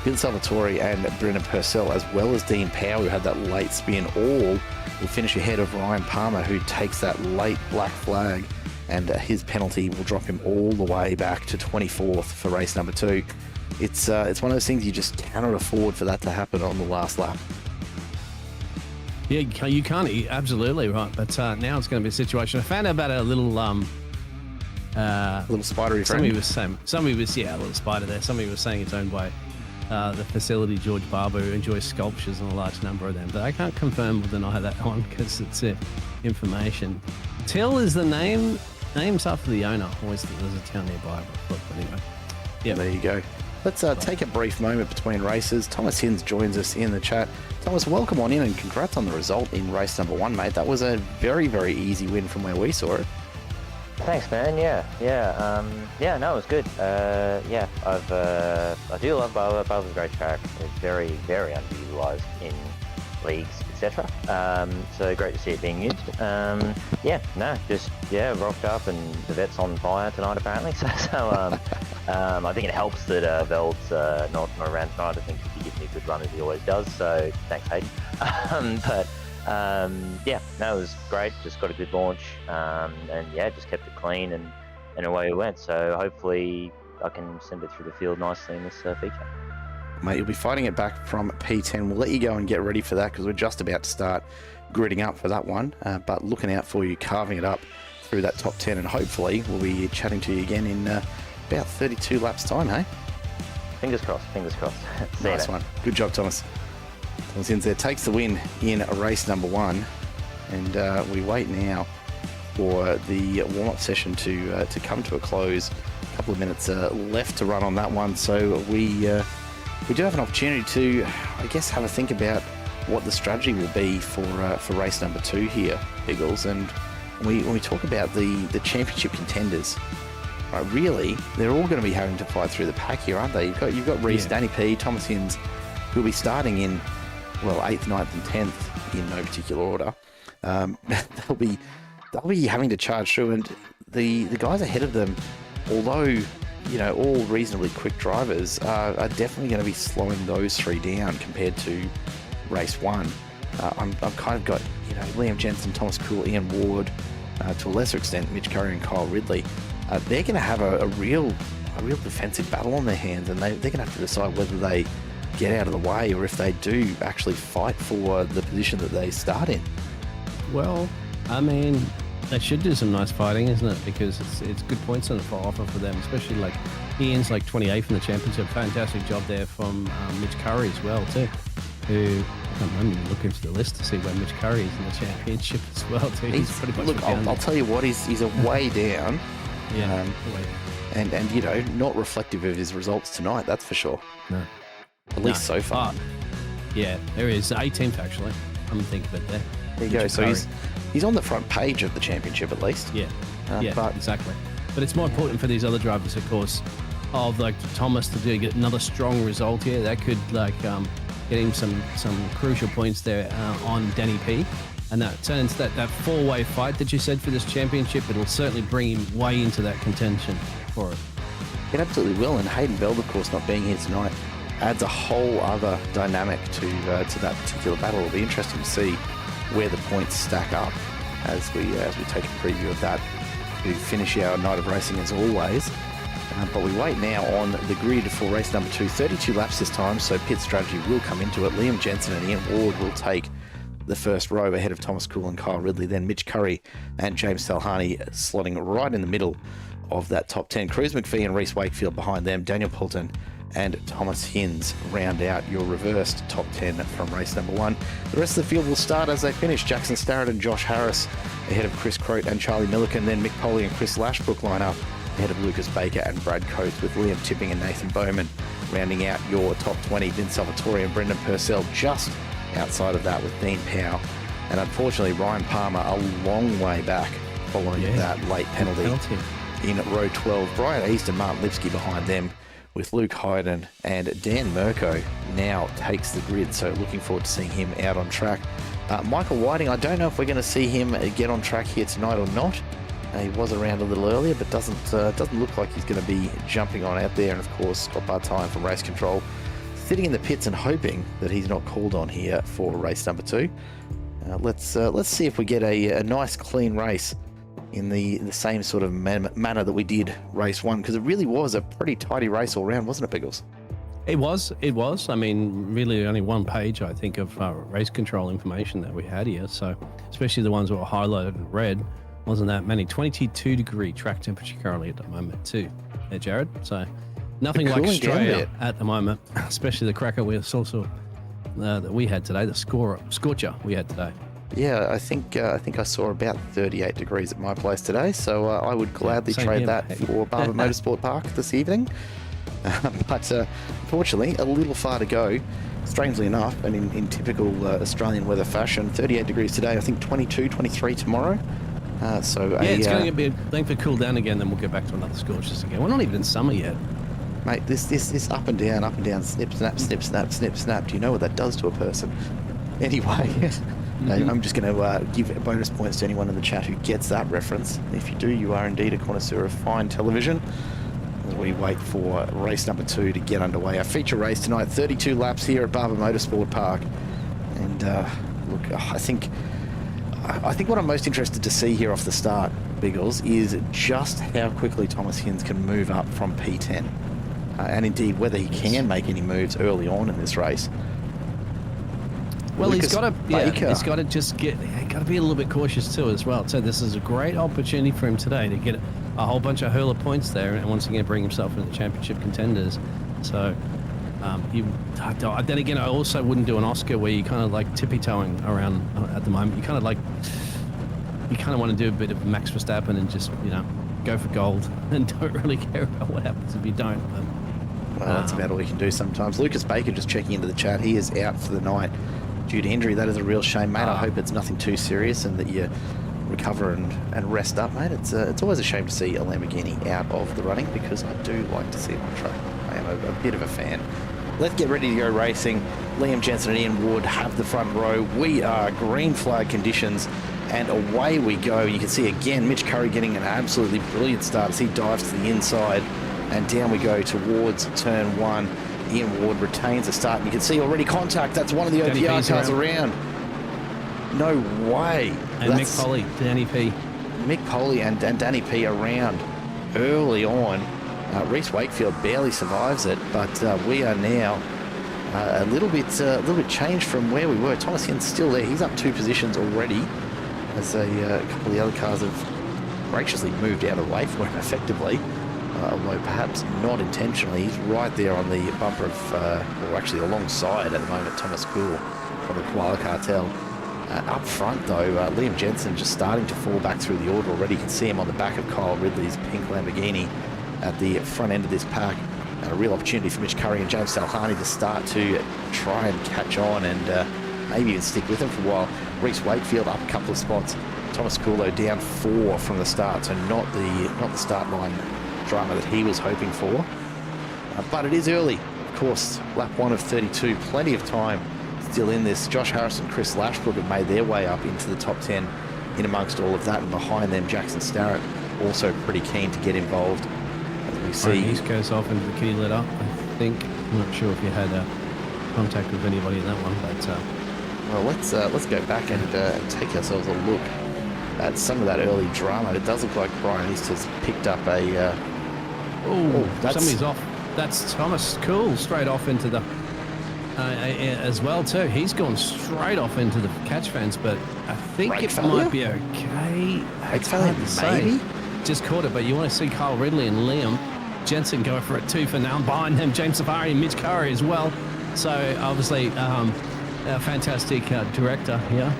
Bill Salvatore and Brendan Purcell, as well as Dean Powell, who had that late spin, all will finish ahead of Ryan Palmer, who takes that late black flag, and his penalty will drop him all the way back to 24th for race number 2. It's one of those things you just cannot afford for that to happen on the last lap. Yeah, you can't. Absolutely right. But now it's going to be a situation. I found out about a little spidery friend. Somebody was a little spider there. Somebody was saying it's owned by the facility George Barber, who enjoys sculptures and a large number of them. But I can't confirm or deny that one because it's information. Till is the name. Name's after the owner. Always there's a town nearby. But anyway, yeah, there you go. let's take a brief moment between races. Thomas Hinds joins us in the chat. Thomas, welcome on in and congrats on the result in race number 1, mate. That was a very, very easy win from where we saw it. Thanks, man. No, it was good. I do love Barber. Barber's a great track. It's very, very underutilized in leagues, etc. So great to see it being used. Rocked up, and the vet's on fire tonight apparently. I think it helps that Veld's not around tonight. I think he gives me a good run as he always does. So thanks, Hayden. It was great. Just got a good launch, just kept it clean and away we went. So hopefully I can send it through the field nicely in this feature. Mate, you'll be fighting it back from P10. We'll let you go and get ready for that because we're just about to start gridding up for that one. But looking out for you, carving it up through that top 10, and hopefully we'll be chatting to you again in about 32 laps time, hey? Fingers crossed, fingers crossed. Nice one. Good job, Thomas. Thomas Hinds there takes the win in race number 1, and we wait now for the warm-up session to come to a close. A couple of minutes left to run on that one, so we do have an opportunity to, I guess, have a think about what the strategy will be for race number 2 here, Biggles. And when we talk about the championship contenders, right, really, they're all going to be having to fight through the pack here, aren't they? You've got Reese, Danny P, Thomas Hinds, who'll be starting in 8th, 9th, and 10th in no particular order. They'll be having to charge through, and the guys ahead of them, although all reasonably quick drivers, are definitely going to be slowing those 3 down compared to race 1. I've kind of got Liam Jensen, Thomas Cool, Ian Ward, to a lesser extent Mitch Curry and Kyle Ridley. They're going to have a real defensive battle on their hands, and they're going to have to decide whether they get out of the way or if they do actually fight for the position that they start in. Well, I mean, they should do some nice fighting, isn't it? Because it's good points on the offer for them, especially like Ian's 28th in the championship. Fantastic job there from Mitch Curry as well too. Who I can't remember, look into the list to see where Mitch Curry is in the championship as well too. He's pretty much I'll tell you what, he's a way down. Yeah. And not reflective of his results tonight, that's for sure. No. At least so far. Yeah, there is 18th actually. I'm thinking of it there. There you go. So he's on the front page of the championship at least. Yeah. But exactly. But it's more important for these other drivers, of course, of Thomas to get another strong result here. That could get him some crucial points there on Danny P. And that turns that 4-way fight that you said for this championship, it'll certainly bring him way into that contention for it. It absolutely will. And Hayden Veld, of course, not being here tonight adds a whole other dynamic to that particular battle. It'll be interesting to see where the points stack up as we take a preview of that to finish our night of racing as always. But we wait now on the grid for race number 2. 32 laps this time, so pit strategy will come into it. Liam Jensen and Ian Ward will take the first row ahead of Thomas Cool and Kyle Ridley. Then Mitch Curry and James Talhani slotting right in the middle of that top 10. Cruz McPhee and Reese Wakefield behind them. Daniel Poulton and Thomas Hinds round out your reversed top 10 from race number 1. The rest of the field will start as they finish. Jackson Starrett and Josh Harris ahead of Chris Croat and Charlie Milliken. Then Mick Poley and Chris Lashbrook line up ahead of Lucas Baker and Brad Coates, with Liam Tipping and Nathan Bowman rounding out your top 20. Vince Salvatore and Brendan Purcell just outside of that with Dean Powell. And unfortunately, Ryan Palmer a long way back following that late penalty in row 12. Brian East and Martin Lipsky behind them, with Luke Hayden, and Dan Mirko now takes the grid. So looking forward to seeing him out on track. Michael Whiting, I don't know if we're going to see him get on track here tonight or not. He was around a little earlier, but doesn't look like he's going to be jumping on out there. And of course, Scott Bartine from Race Control sitting in the pits and hoping that he's not called on here for race number 2. Let's see if we get a nice clean race in the same sort of manner that we did race 1, because it really was a pretty tidy race all round, wasn't it, Biggles? It was. I mean, really only one page, I think, of race control information that we had here. So especially the ones that were highlighted in red, wasn't that many. 22-degree track temperature currently at the moment too, there, Jared. So nothing like Australia at the moment, especially the cracker that we had today, the scorcher we had today. Yeah, I think I saw about 38 degrees at my place today, so I would gladly trade that for Barber Motorsport Park this evening. But unfortunately, a little far to go. Strangely enough, and in typical Australian weather fashion, 38 degrees today, I think 22, 23 tomorrow. It's going to be a length of cool down again, then we'll go back to another scorches again. We're not even in summer yet. Mate, this up and down, snip, snap, snip, snap, snip, snap. Do you know what that does to a person? Anyway, I'm just going to give bonus points to anyone in the chat who gets that reference. If you do, you are indeed a connoisseur of fine television. As we wait for race number 2 to get underway. Our feature race tonight, 32 laps here at Barber Motorsport Park. And look, I think what I'm most interested to see here off the start, Biggles, is just how quickly Thomas Hinds can move up from P10. And indeed, whether he can make any moves early on in this race. Well, he's got to be a little bit cautious too as well. So this is a great opportunity for him today to get a whole bunch of hurler points there and once again bring himself into the championship contenders. So then again, I also wouldn't do an Oscar where you kind of like tippy-toeing around at the moment. You kind of want to do a bit of Max Verstappen and just, go for gold and don't really care about what happens if you don't. Well, that's about all we can do sometimes. Lucas Baker just checking into the chat. He is out for the night due to injury. That is a real shame, mate. I hope it's nothing too serious and that you recover and rest up, mate. It's always a shame to see a Lamborghini out of the running because I do like to see it on track. I am a bit of a fan. Let's get ready to go racing. Liam Jensen and Ian Wood have the front row. We are green flag conditions and away we go. You can see again Mitch Curry getting an absolutely brilliant start as he dives to the inside and down we go towards turn 1. Ian Ward retains the start and you can see already contact. That's one of the OPR cars around. No way. And Mick Polly, Danny P. Mick Polly and Danny P around early on. Reese Wakefield barely survives it, but we are now a little bit changed from where we were. Thomas Hinds still there. He's up 2 positions already as a couple of the other cars have graciously moved out of the way for him effectively. Although perhaps not intentionally. He's right there on the bumper of, or actually alongside at the moment, Thomas Kuhl from the Koala Cartel. Up front though, Liam Jensen just starting to fall back through the order already. You can see him on the back of Kyle Ridley's pink Lamborghini at the front end of this pack. And a real opportunity for Mitch Curry and James Salhani to start to try and catch on and maybe even stick with him for a while. Reese Wakefield up a couple of spots. Thomas Kuhl though down 4 from the start, so not the start line drama that he was hoping for. But it is early. Of course, lap 1 of 32, plenty of time still in this. Josh Harris and Chris Lashbrook have made their way up into the top 10 in amongst all of that, and behind them Jackson Starrett also pretty keen to get involved. As we see, East goes off into the key letter, I think. I'm not sure if you had contact with anybody in that one, but well, let's go back and take ourselves a look at some of that early drama. It does look like Brian East has picked up a somebody's off. That's Thomas Kuhl straight off into the as well too. He's gone straight off into the catch fence, but I think Brake it failure? might be okay. Brake failure, maybe? Just caught it, but you want to see Kyle Ridley and Liam Jensen go for it too for now. Behind him, James Safari and Mitch Curry as well. So obviously, a fantastic director here,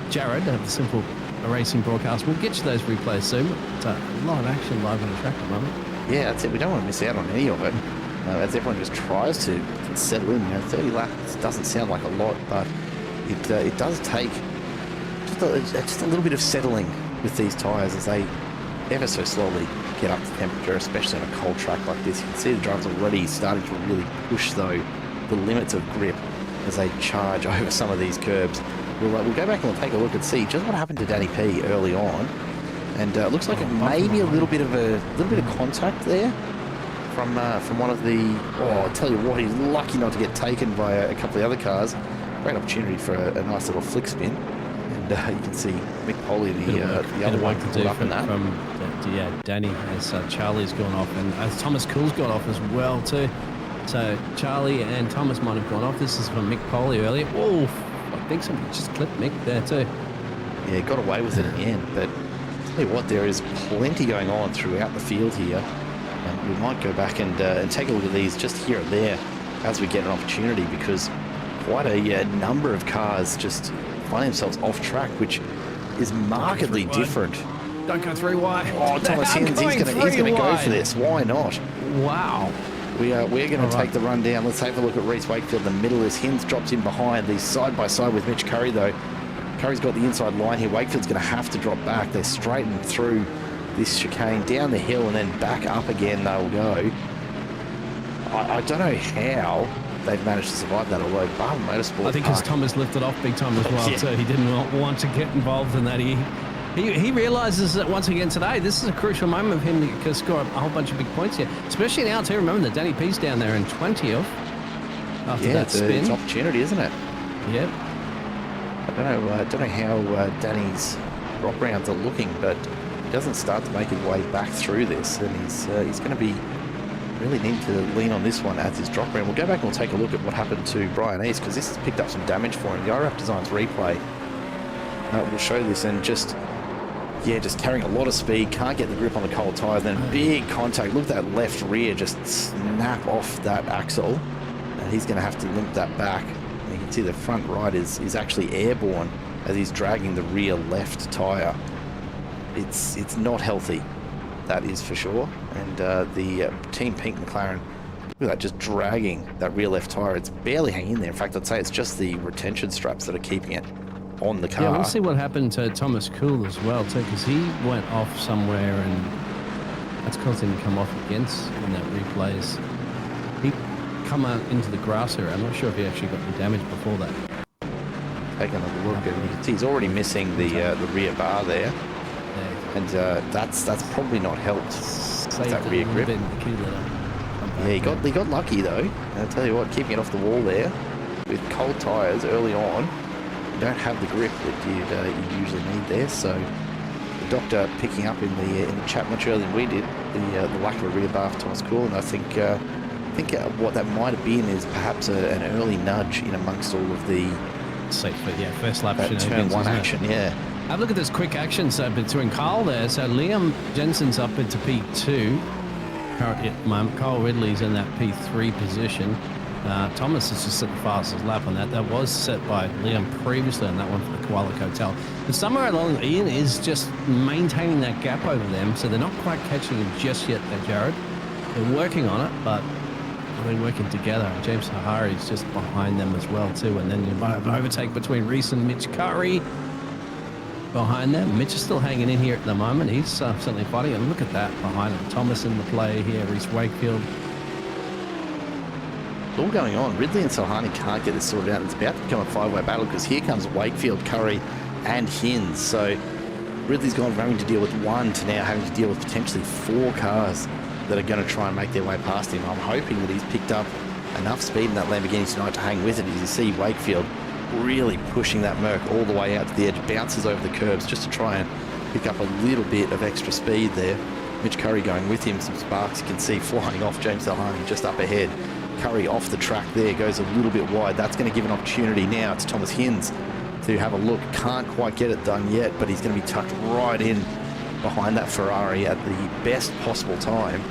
Jared of the Simple Racing broadcast. We'll get you those replays soon. It's a lot of action live on the track at the moment. Yeah, that's it. We don't want to miss out on any of it. As everyone just tries to settle in. 30 laps doesn't sound like a lot, but it does take just a little bit of settling with these tyres as they ever so slowly get up to temperature, especially on a cold track like this. You can see the drivers already starting to really push, though, the limits of grip as they charge over some of these curbs. We'll go back and we'll take a look and see just what happened to Danny P early on. And it looks like it may be a little bit of contact there from one of the. Oh, I'll tell you what, he's lucky not to get taken by a couple of the other cars. Great opportunity for a nice little flick spin. And you can see Mick Polly, the other one, caught up in that. Danny, as Charlie's gone off, and as Thomas Kuhl's gone off as well too. So Charlie and Thomas might have gone off. This is from Mick Polly earlier. Oh, I think somebody just clipped Mick there too. Yeah, got away with it in the end, but tell you what, there is plenty going on throughout the field here. We might go back and take a look at these just here and there as we get an opportunity, because quite a number of cars just find themselves off track, which is markedly different. Don't go 3 wide. Oh, Thomas Hinds, he's going to go for this. Why not? Wow. We're going to take the run down. Let's have a look at Reese Wakefield in the middle as Hinds drops in behind. He's side by side with Mitch Curry, though. Curry's got the inside line here. Wakefield's going to have to drop back. They straighten through this chicane down the hill and then back up again they'll go. I don't know how they've managed to survive that, although Barber Motorsports... I think because Thomas lifted off big time as well, so he didn't want to get involved in that. He realises that once again today, this is a crucial moment for him to score a whole bunch of big points here, especially now too. Remember that Danny P's down there in 20th after that spin. It's an opportunity, isn't it? Yep. I don't know how Danny's drop rounds are looking, but he doesn't start to make his way back through this, and he's going to be really need to lean on this one as his drop round. We'll go back and we'll take a look at what happened to Brian East, because this has picked up some damage for him. The iRacing Designs replay will show this, and just carrying a lot of speed, can't get the grip on the cold tyre, then big contact. Look at that left rear just snap off that axle, and he's going to have to limp that back. And you can see the front right is actually airborne as he's dragging the rear left tyre. It's not healthy, that is for sure. And the Team Pink McLaren, look at that, just dragging that rear left tyre. It's barely hanging in there. In fact, I'd say it's just the retention straps that are keeping it on the car. Yeah, we'll see what happened to Thomas Kuhl as well too, because he went off somewhere, and that's caused him to come off against in that replays. He come out into the grass area. I'm not sure if he actually got any damage before that. Take another look, and you can see he's already missing the rear bar there, and that's probably not helped with that rear grip. Yeah, he got lucky though. I'll tell you what, keeping it off the wall there with cold tyres early on, you don't have the grip that you usually need there. So the doctor picking up in the chat much earlier than we did the lack of a rear bar for Thomas Kuhl, and I think what that might have been is perhaps an early nudge in amongst all of the first lap turn one action. Yeah. Have a look at this quick action between Carl there. So Liam Jensen's up into P2. Carl Ridley's in that P3 position. Thomas has just set the fastest lap on that. That was set by Liam previously on that one for the Koala Hotel. But somewhere along, Ian is just maintaining that gap over them, so they're not quite catching him just yet there, Jared. They're working on it, but they're working together. And James Sahari's just behind them as well too. And then you might have an overtake between Reese and Mitch Curry behind them. Mitch is still hanging in here at the moment. He's certainly fighting. And look at that behind him. Thomas in the play here. Reese Wakefield. It's all going on. Ridley and Sohani can't get this sorted out. It's about to become a five-way battle, because here comes Wakefield, Curry and Hinds. So Ridley's gone from having to deal with one to now having to deal with potentially 4 cars that are going to try and make their way past him. I'm hoping that he's picked up enough speed in that Lamborghini tonight to hang with it. As you see Wakefield really pushing that Merc all the way out to the edge, bounces over the curbs just to try and pick up a little bit of extra speed there. Mitch Curry going with him, some sparks you can see flying off. James Delhani just up ahead. Curry off the track there, goes a little bit wide. That's going to give an opportunity now to Thomas Hinds to have a look. Can't quite get it done yet, but he's going to be tucked right in behind that Ferrari at the best possible time.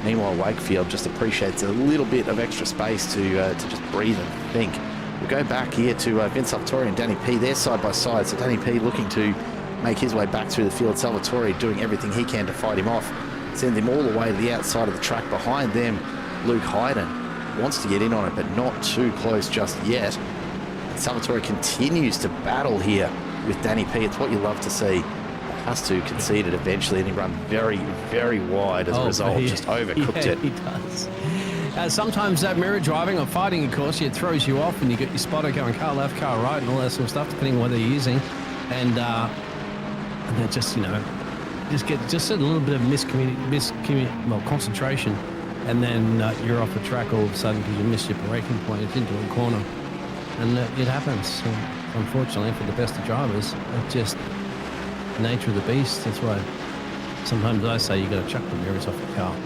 Meanwhile, Wakefield just appreciates a little bit of extra space to just breathe and think. We'll go back here to Vince Salvatore and Danny P. They're side by side, so Danny P looking to make his way back through the field. Salvatore doing everything he can to fight him off. Send him all the way to the outside of the track. Behind them, Luke Hayden wants to get in on it, but not too close just yet. Salvatore continues to battle here with Danny P. It's what you love to see. Has to concede it eventually, and he runs very, very wide as a result. Just overcooked it. He does. Sometimes that mirror driving or fighting, of course, it throws you off, and you get your spotter going car left, car right, and all that sort of stuff, depending on what they're using. And then just, just get just a little bit of concentration, and then you're off the track all of a sudden because you missed your braking point. It's into a corner, and it happens. So, unfortunately, for the best of drivers, it's just nature of the beast. That's why sometimes I say you got to chuck the mirrors off the car.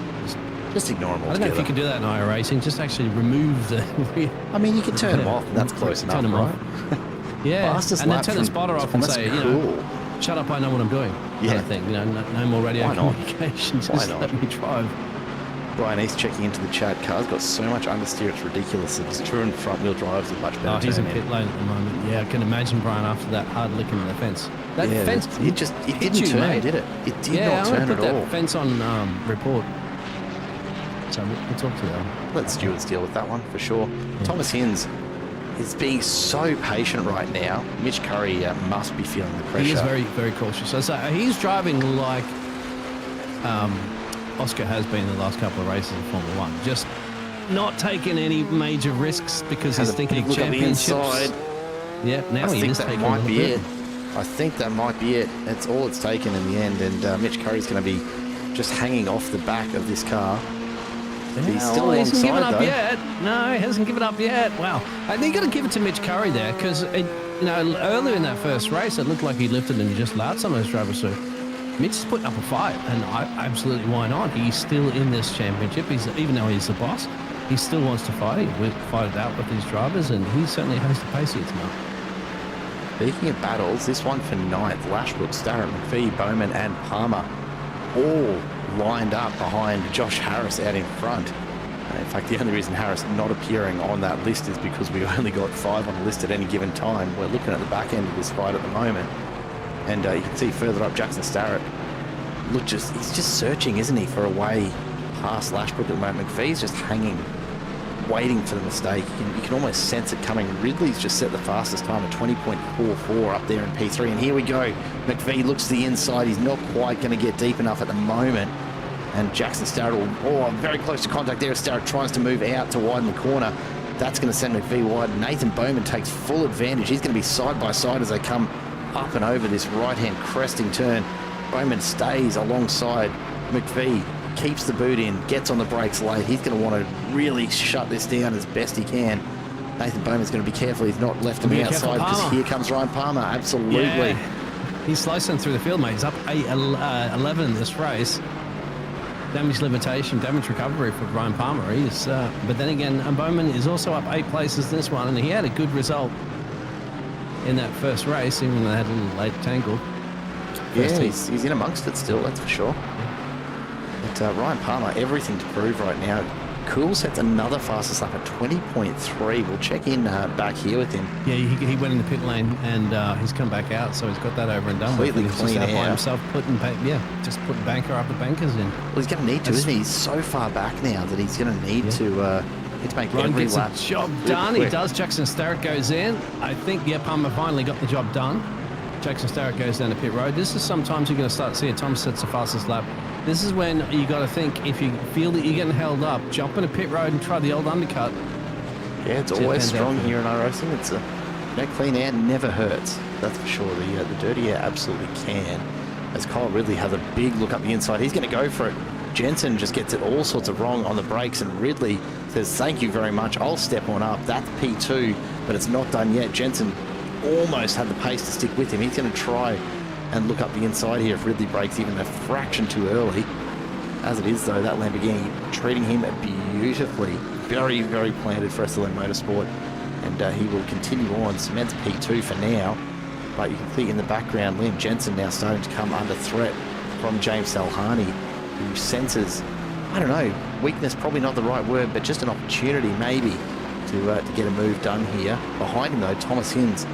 Just ignore them altogether. I don't know if you can do that in iRacing. Just actually remove the rear. I mean, you can turn them off. That's close enough, turn them right? Off. Yeah, and then turn the spotter off and say, shut up, I know what I'm doing. Kind of thing. No more radio communication. Just let me drive. Brian East checking into the chat. Car's got so much understeer, it's ridiculous. His true and front wheel drives are much better. He's in pit lane at the moment. Yeah, I can imagine Brian after that hard lick in the fence. That fence, it didn't turn, did it? It did not turn at all. Put that fence on report. So we'll talk to them. Let stewards deal with that one for sure. Thomas Hinds is being so patient right now. Mitch Curry must be feeling the pressure. He is very, very cautious. So he's driving like Oscar has been the last couple of races in Formula One. Just not taking any major risks because he's thinking championships. Yeah, now he is taking might be it. I think that might be it. That's all it's taken in the end, and Mitch Curry's going to be just hanging off the back of this car. He's still he hasn't given alongside, up though. yet. No, he hasn't given up yet. Wow. I think you got to give it to Mitch Curry there because, earlier in that first race, it looked like he lifted and just allowed some of those drivers to. Mitch is putting up a fight, and absolutely why not? He's still in this championship. Even though he's the boss, he still wants to fight. He fight it out with these drivers, and he certainly has the pace here tonight. Speaking of battles, this one for ninth, Lashbrook, Starrett, McPhee, Bowman and Palmer all lined up behind Josh Harris out in front. In fact, the only reason Harris not appearing on that list is because we only got 5 on the list at any given time. We're looking at the back end of this fight at the moment. And you can see further up Jackson Starrett. He's just searching, isn't he, for a way past Lashbrook at the moment. McPhee's just hanging, waiting for the mistake. You can almost sense it coming. Ridley's just set the fastest time at 20.44 up there in P3. And here we go. McPhee looks to the inside. He's not quite going to get deep enough at the moment. And Jackson Starrett very close to contact there as Starrett tries to move out to widen the corner. That's going to send McPhee wide. Nathan Bowman takes full advantage. He's going to be side by side as they come up and over this right-hand cresting turn. Bowman stays alongside McPhee, keeps the boot in, gets on the brakes late. He's going to want to really shut this down as best he can. Nathan Bowman's going to be careful he's not left on the outside because here comes Ryan Palmer. Absolutely. Yeah. He's slicing through the field, mate. He's up 11 in this race. Damage limitation, damage recovery for Ryan Palmer. But then again, Bowman is also up 8 places in this one, and he had a good result in that first race, even though they had a little late tangle. Yeah, he's in amongst it still, that's for sure. But Ryan Palmer, everything to prove right now. Cool sets another fastest lap at 20.3. We'll check in back here with him. Yeah, he went in the pit lane and he's come back out, so he's got that over and done with. Completely clean out by air. himself, just putting banker after bankers in. Well, he's going to need to, isn't he? He's so far back now that he's going to need to make Ryan every gets lap. the job done. He does. Jackson Starrett goes in. I think, Palmer finally got the job done. Jackson Starrett goes down the pit road. This is sometimes you're going to start seeing Tom sets the fastest lap. This is when you got to think, if you feel that you're getting held up, jump in a pit road and try the old undercut. Yeah, it's always strong here in iRacing. It's clean air never hurts. That's for sure. The dirty air absolutely can. As Kyle Ridley has a big look up the inside, he's going to go for it. Jensen just gets it all sorts of wrong on the brakes, and Ridley says, thank you very much, I'll step on up. That's P2, but it's not done yet. Jensen almost had the pace to stick with him. He's going to try and look up the inside here if Ridley breaks even a fraction too early. As it is, though, that Lamborghini treating him beautifully. Very, very planted for SLM Motorsport, and he will continue on. Cements P2 for now, but you can see in the background Liam Jensen now starting to come under threat from James Salhani, who senses, I don't know, weakness, probably not the right word, but just an opportunity maybe to get a move done here. Behind him, though, Thomas Hinds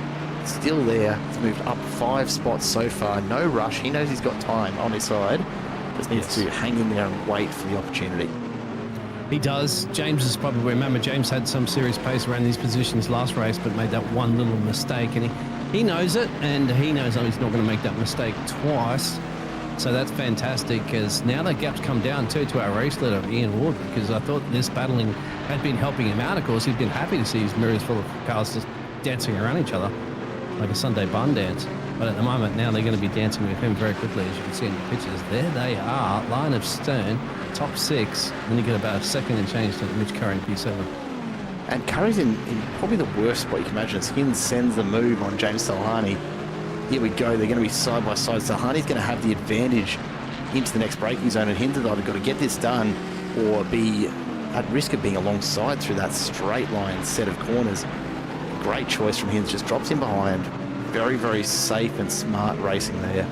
still there. He's moved up 5 spots so far. No rush. He knows he's got time on his side. Just needs to hang in there and wait for the opportunity. He does. James is probably, remember, James had some serious pace around these positions last race, but made that one little mistake, and he knows it, and he knows he's not going to make that mistake twice. So that's fantastic, because now that gap's come down too to our race leader, Ian Ward, because I thought this battling had been helping him out. Of course, he'd been happy to see his mirrors full of cars just dancing around each other like a Sunday bun dance. But at the moment, now they're going to be dancing with him very quickly, as you can see in the pictures. There they are, line of stern, top 6. Then you get about a second and change to Mitch Curry in P7. And Curry's in probably the worst spot you can imagine. As Hinds sends the move on James Salhani. Here we go. They're going to be side by side. Salhani's going to have the advantage into the next braking zone, and Hinds has either got to get this done or be at risk of being alongside through that straight line set of corners. Great choice from Hinds. Just drops him behind. Very, very safe and smart racing there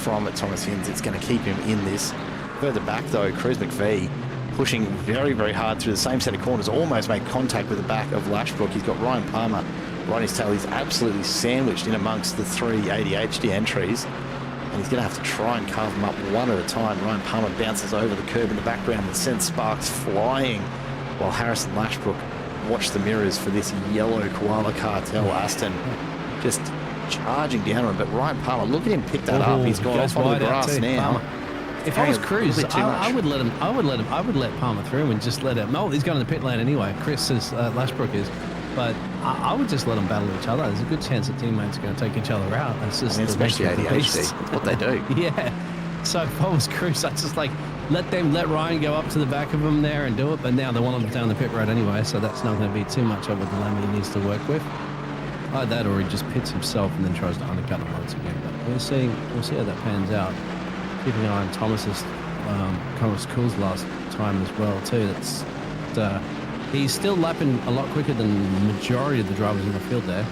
from Thomas Hinds. It's going to keep him in this. Further back, though, Cruz McPhee pushing very, very hard through the same set of corners. Almost made contact with the back of Lashbrook. He's got Ryan Palmer right on his tail. He's absolutely sandwiched in amongst the 3 ADHD entries. And he's going to have to try and carve them up one at a time. Ryan Palmer bounces over the curb in the background and sends sparks flying, while Harrison Lashbrook watched the mirrors for this yellow Koala Cartel Aston just charging down on him. But Ryan Palmer, look at him pick that up. He's gone off on the grass now. Palmer. If I was Cruz, I would let him. I would let Palmer through and just let him. No, he's going to the pit lane anyway. Chris is Lashbrook is, but I would just let them battle each other. There's a good chance that teammates are going to take each other out. That's just especially ADHD. That's what they do. Yeah. So if I was Cruz, I'd just like let Ryan go up to the back of him there and do it. But now they want him down the pit road anyway, so that's not going to be too much of a dilemma he needs to work with. Either that, or he just pits himself and then tries to undercut him once again. But we'll see how that pans out. Keeping an eye on Thomas Cool's last time as well too. He's still lapping a lot quicker than the majority of the drivers in the field there.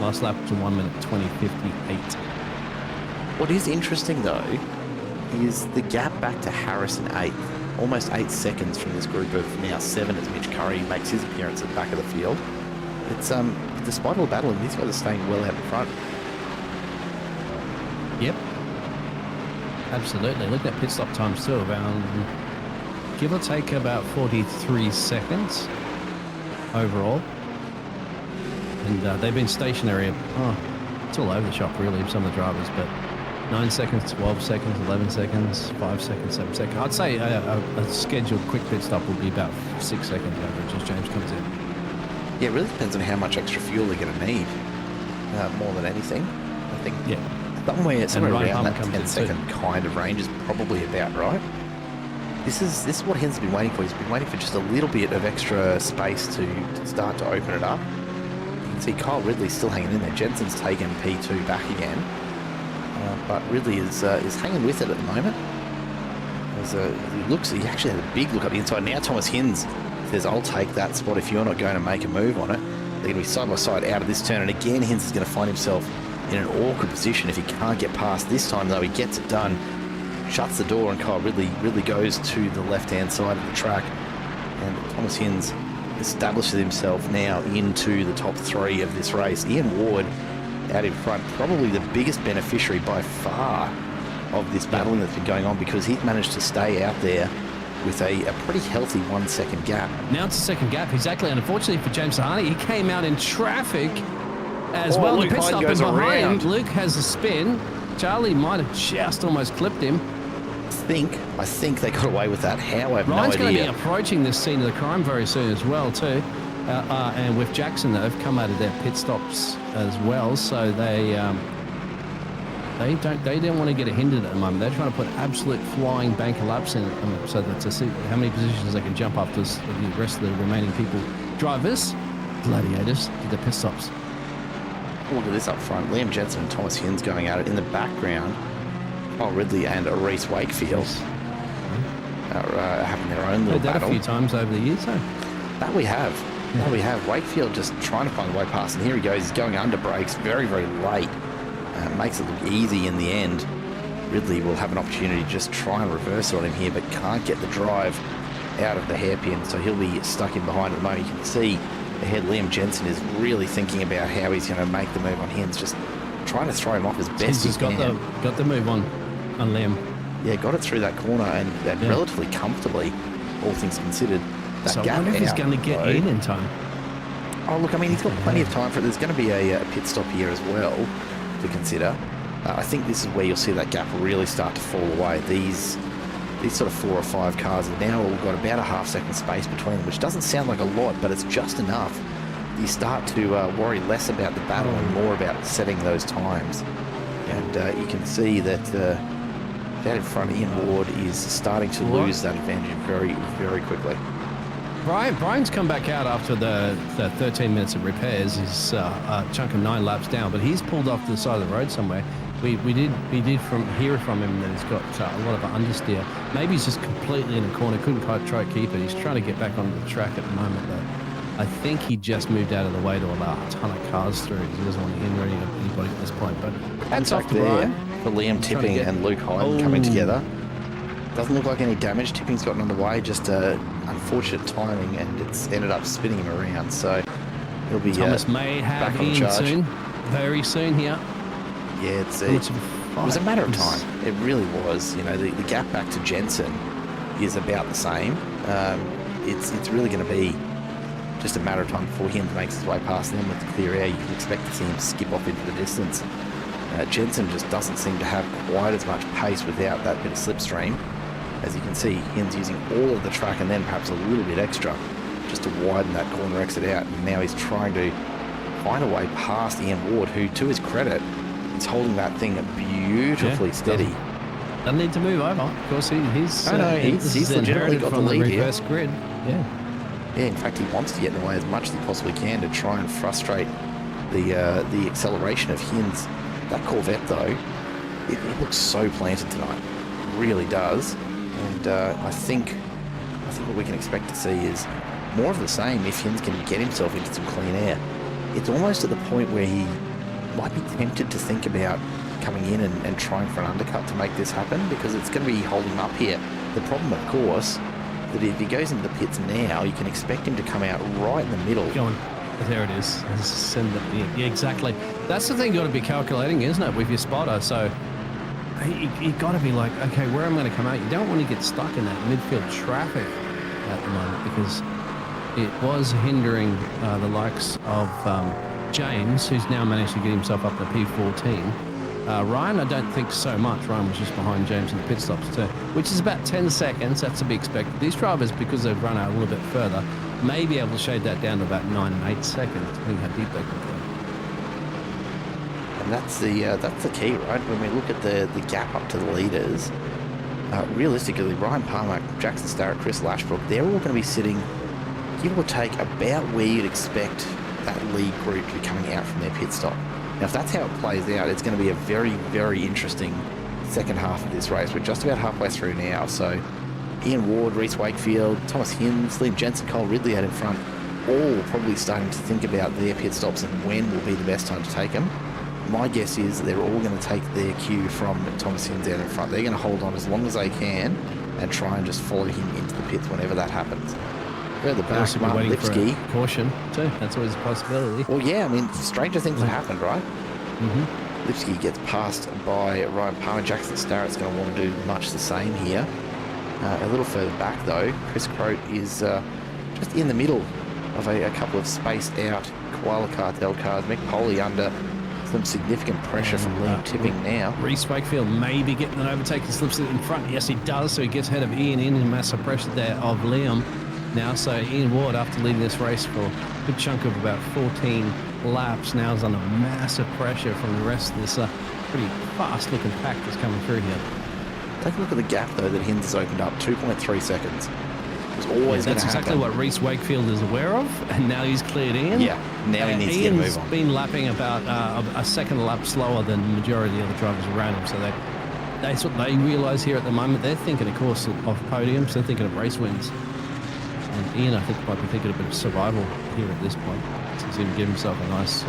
Last lap to 1 minute 20:58. What is interesting though is the gap back to Harrison 8th, almost 8 seconds from this group of now 7 as Mitch Curry makes his appearance at the back of the field. It's despite all the battling, these guys are staying well out in front. Yep. Absolutely. Look at pit stop times too, about give or take about 43 seconds overall. And they've been stationary. It's all over the shop really, some of the drivers, but 9 seconds, 12 seconds, 11 seconds, 5 seconds, 7 seconds. I'd say a scheduled quick pit stop would be about 6 seconds average as James comes in. Yeah, it really depends on how much extra fuel they're going to need, more than anything. I think somewhere around that 10-second kind of range is probably about right. This is what Hens has been waiting for. He's been waiting for just a little bit of extra space to start to open it up. You can see Kyle Ridley's still hanging in there. Jensen's taken P2 back again, but Ridley is hanging with it at the moment. He actually had a big look up the inside. Now Thomas Hins says, I'll take that spot if you're not going to make a move on it. They're going to be side by side out of this turn, and again Hins is going to find himself in an awkward position if he can't get past. This time though, he gets it done, shuts the door, and Kyle Ridley goes to the left-hand side of the track, and Thomas Hins establishes himself now into the top 3 of this race. Ian Ward out in front, probably the biggest beneficiary by far of this battling that's been going on, because he's managed to stay out there with a pretty healthy 1 second gap. Now it's a second gap, exactly. And unfortunately for James Sahani, he came out in traffic as well. Luke the pit stop goes behind around. Luke has a spin. Charlie might have just almost clipped him. I think they got away with that. How I have Ryan's no going to idea. be approaching this scene of the crime very soon as well too. And with Jackson, they've come out of their pit stops as well, so they don't want to get hindered at the moment. They're trying to put absolute flying bank of laps in so that to see how many positions they can jump up to the rest of the remaining people. Drivers, gladiators, to the pit stops. Look at this up front. Liam Jensen and Thomas Hins going at it. In the background, Kyle Ridley and Reese Wakefield are having their own little Heard that battle. a few times over the years, though. That we have. That we have. Wakefield just trying to find the way past, and here he goes. He's going under brakes very, very late. Makes it look easy in the end. Ridley will have an opportunity to just try and reverse on him here, but can't get the drive out of the hairpin, so he'll be stuck in behind at the moment. You can see ahead Liam Jensen is really thinking about how he's going to make the move on Hins, just trying to throw him off as best he can. Got the move on Liam. Yeah, got it through that corner and relatively comfortably, all things considered. That So I gap wonder if he's out, going to get though. in time. Oh, look, I mean, he's got plenty of time for it. There's going to be a pit stop here as well to consider. I think this is where you'll see that gap really start to fall away. These sort of 4 or 5 cars have now all got about a half-second space between them, which doesn't sound like a lot, but it's just enough. You start to worry less about the battle and more about setting those times. And you can see that down in front, Ian Ward is starting to lose that advantage very, very quickly. Brian's come back out after the 13 minutes of repairs. He's a chunk of 9 laps down, but he's pulled off to the side of the road somewhere. We did hear from him that he's got a lot of understeer. Maybe he's just completely in a corner, couldn't quite try to keep it. He's trying to get back onto the track at the moment, but I think he just moved out of the way to allow a ton of cars through. He doesn't want to hinder anybody at this point. But hats off to Brian. For Liam Tipping and Luke Hyde coming together. Doesn't look like any damage. Tipping's gotten underway, just unfortunate timing, and it's ended up spinning him around. So he'll be Thomas may have back on in charge soon, very soon here. Yeah, it's fight. It was a matter of time. It really was. You know, the gap back to Jensen is about the same. It's really going to be just a matter of time before he makes his way past them with the clear air. You can expect to see him skip off into the distance. Jensen just doesn't seem to have quite as much pace without that bit of slipstream. As you can see, Hin's using all of the track and then perhaps a little bit extra just to widen that corner exit out. And now he's trying to find a way past Ian Ward, who, to his credit, is holding that thing beautifully steady. Doesn't need to move over. Of course, he's legitimately got the lead here. Reverse grid. Yeah, in fact, he wants to get in the way as much as he possibly can to try and frustrate the acceleration of Hin's. That Corvette, though, it looks so planted tonight. It really does. And I think what we can expect to see is more of the same if Hin's can get himself into some clean air. It's almost at the point where he might be tempted to think about coming in and trying for an undercut to make this happen, because it's going to be holding him up here. The problem, of course, that if he goes into the pits now, you can expect him to come out right in the middle. Go on. There it is. Send it. Yeah, exactly. That's the thing you got to be calculating, isn't it, with your spotter? So you got to be like, okay, where am I going to come out? You don't want to get stuck in that midfield traffic at the moment, because it was hindering the likes of James, who's now managed to get himself up to P14. Ryan, I don't think so much. Ryan was just behind James in the pit stops too, which is about 10 seconds. That's to be expected. These drivers, because they've run out a little bit further, may be able to shade that down to about 9 and 8 seconds, depending how deep they can go. And that's the key, right? When we look at the gap up to the leaders, realistically, Ryan Palmer, Jackson Starrett, Chris Lashbrook, they're all going to be sitting, give or take, about where you'd expect that lead group to be coming out from their pit stop. Now, if that's how it plays out, it's going to be a very, very interesting second half of this race. We're just about halfway through now, so Ian Ward, Reece Wakefield, Thomas Hinds, Liam Jensen, Cole Ridley out in front, all probably starting to think about their pit stops and when will be the best time to take them. My guess is they're all going to take their cue from Thomas Hinds out in front. They're going to hold on as long as they can and try and just follow him into the pits whenever that happens. At the back, Mark Lipsky. Caution too. That's always a possibility. Well, yeah, I mean, stranger things have happened, right? Mm-hmm. Lipsky gets passed by Ryan Palmer. Jackson Starrett's going to want to do much the same here. A little further back, though, Chris Crote is just in the middle of a couple of spaced out Koala Cartel cars. Mick Poley under some significant pressure from Liam tipping now. Reece Wakefield may be getting an overtake and slips it in front. Yes, he does. So he gets ahead of Ian in massive pressure there of Liam now. So Ian Ward, after leading this race for a good chunk of about 14 laps, now is under massive pressure from the rest of this pretty fast-looking pack that's coming through here. Take a look at the gap, though, that Hinds has opened up. 2.3 seconds. It's always going to happen. That's exactly what Reece Wakefield is aware of, and now he's cleared Ian. Yeah, now he needs to get a move on. Ian's been lapping about a second lap slower than the majority of the other drivers around him, so that's what they realise here at the moment. They're thinking, of course, of podiums. They're thinking of race wins. And Ian, I think, might be thinking a bit of survival here at this point. He's going to give himself a nice,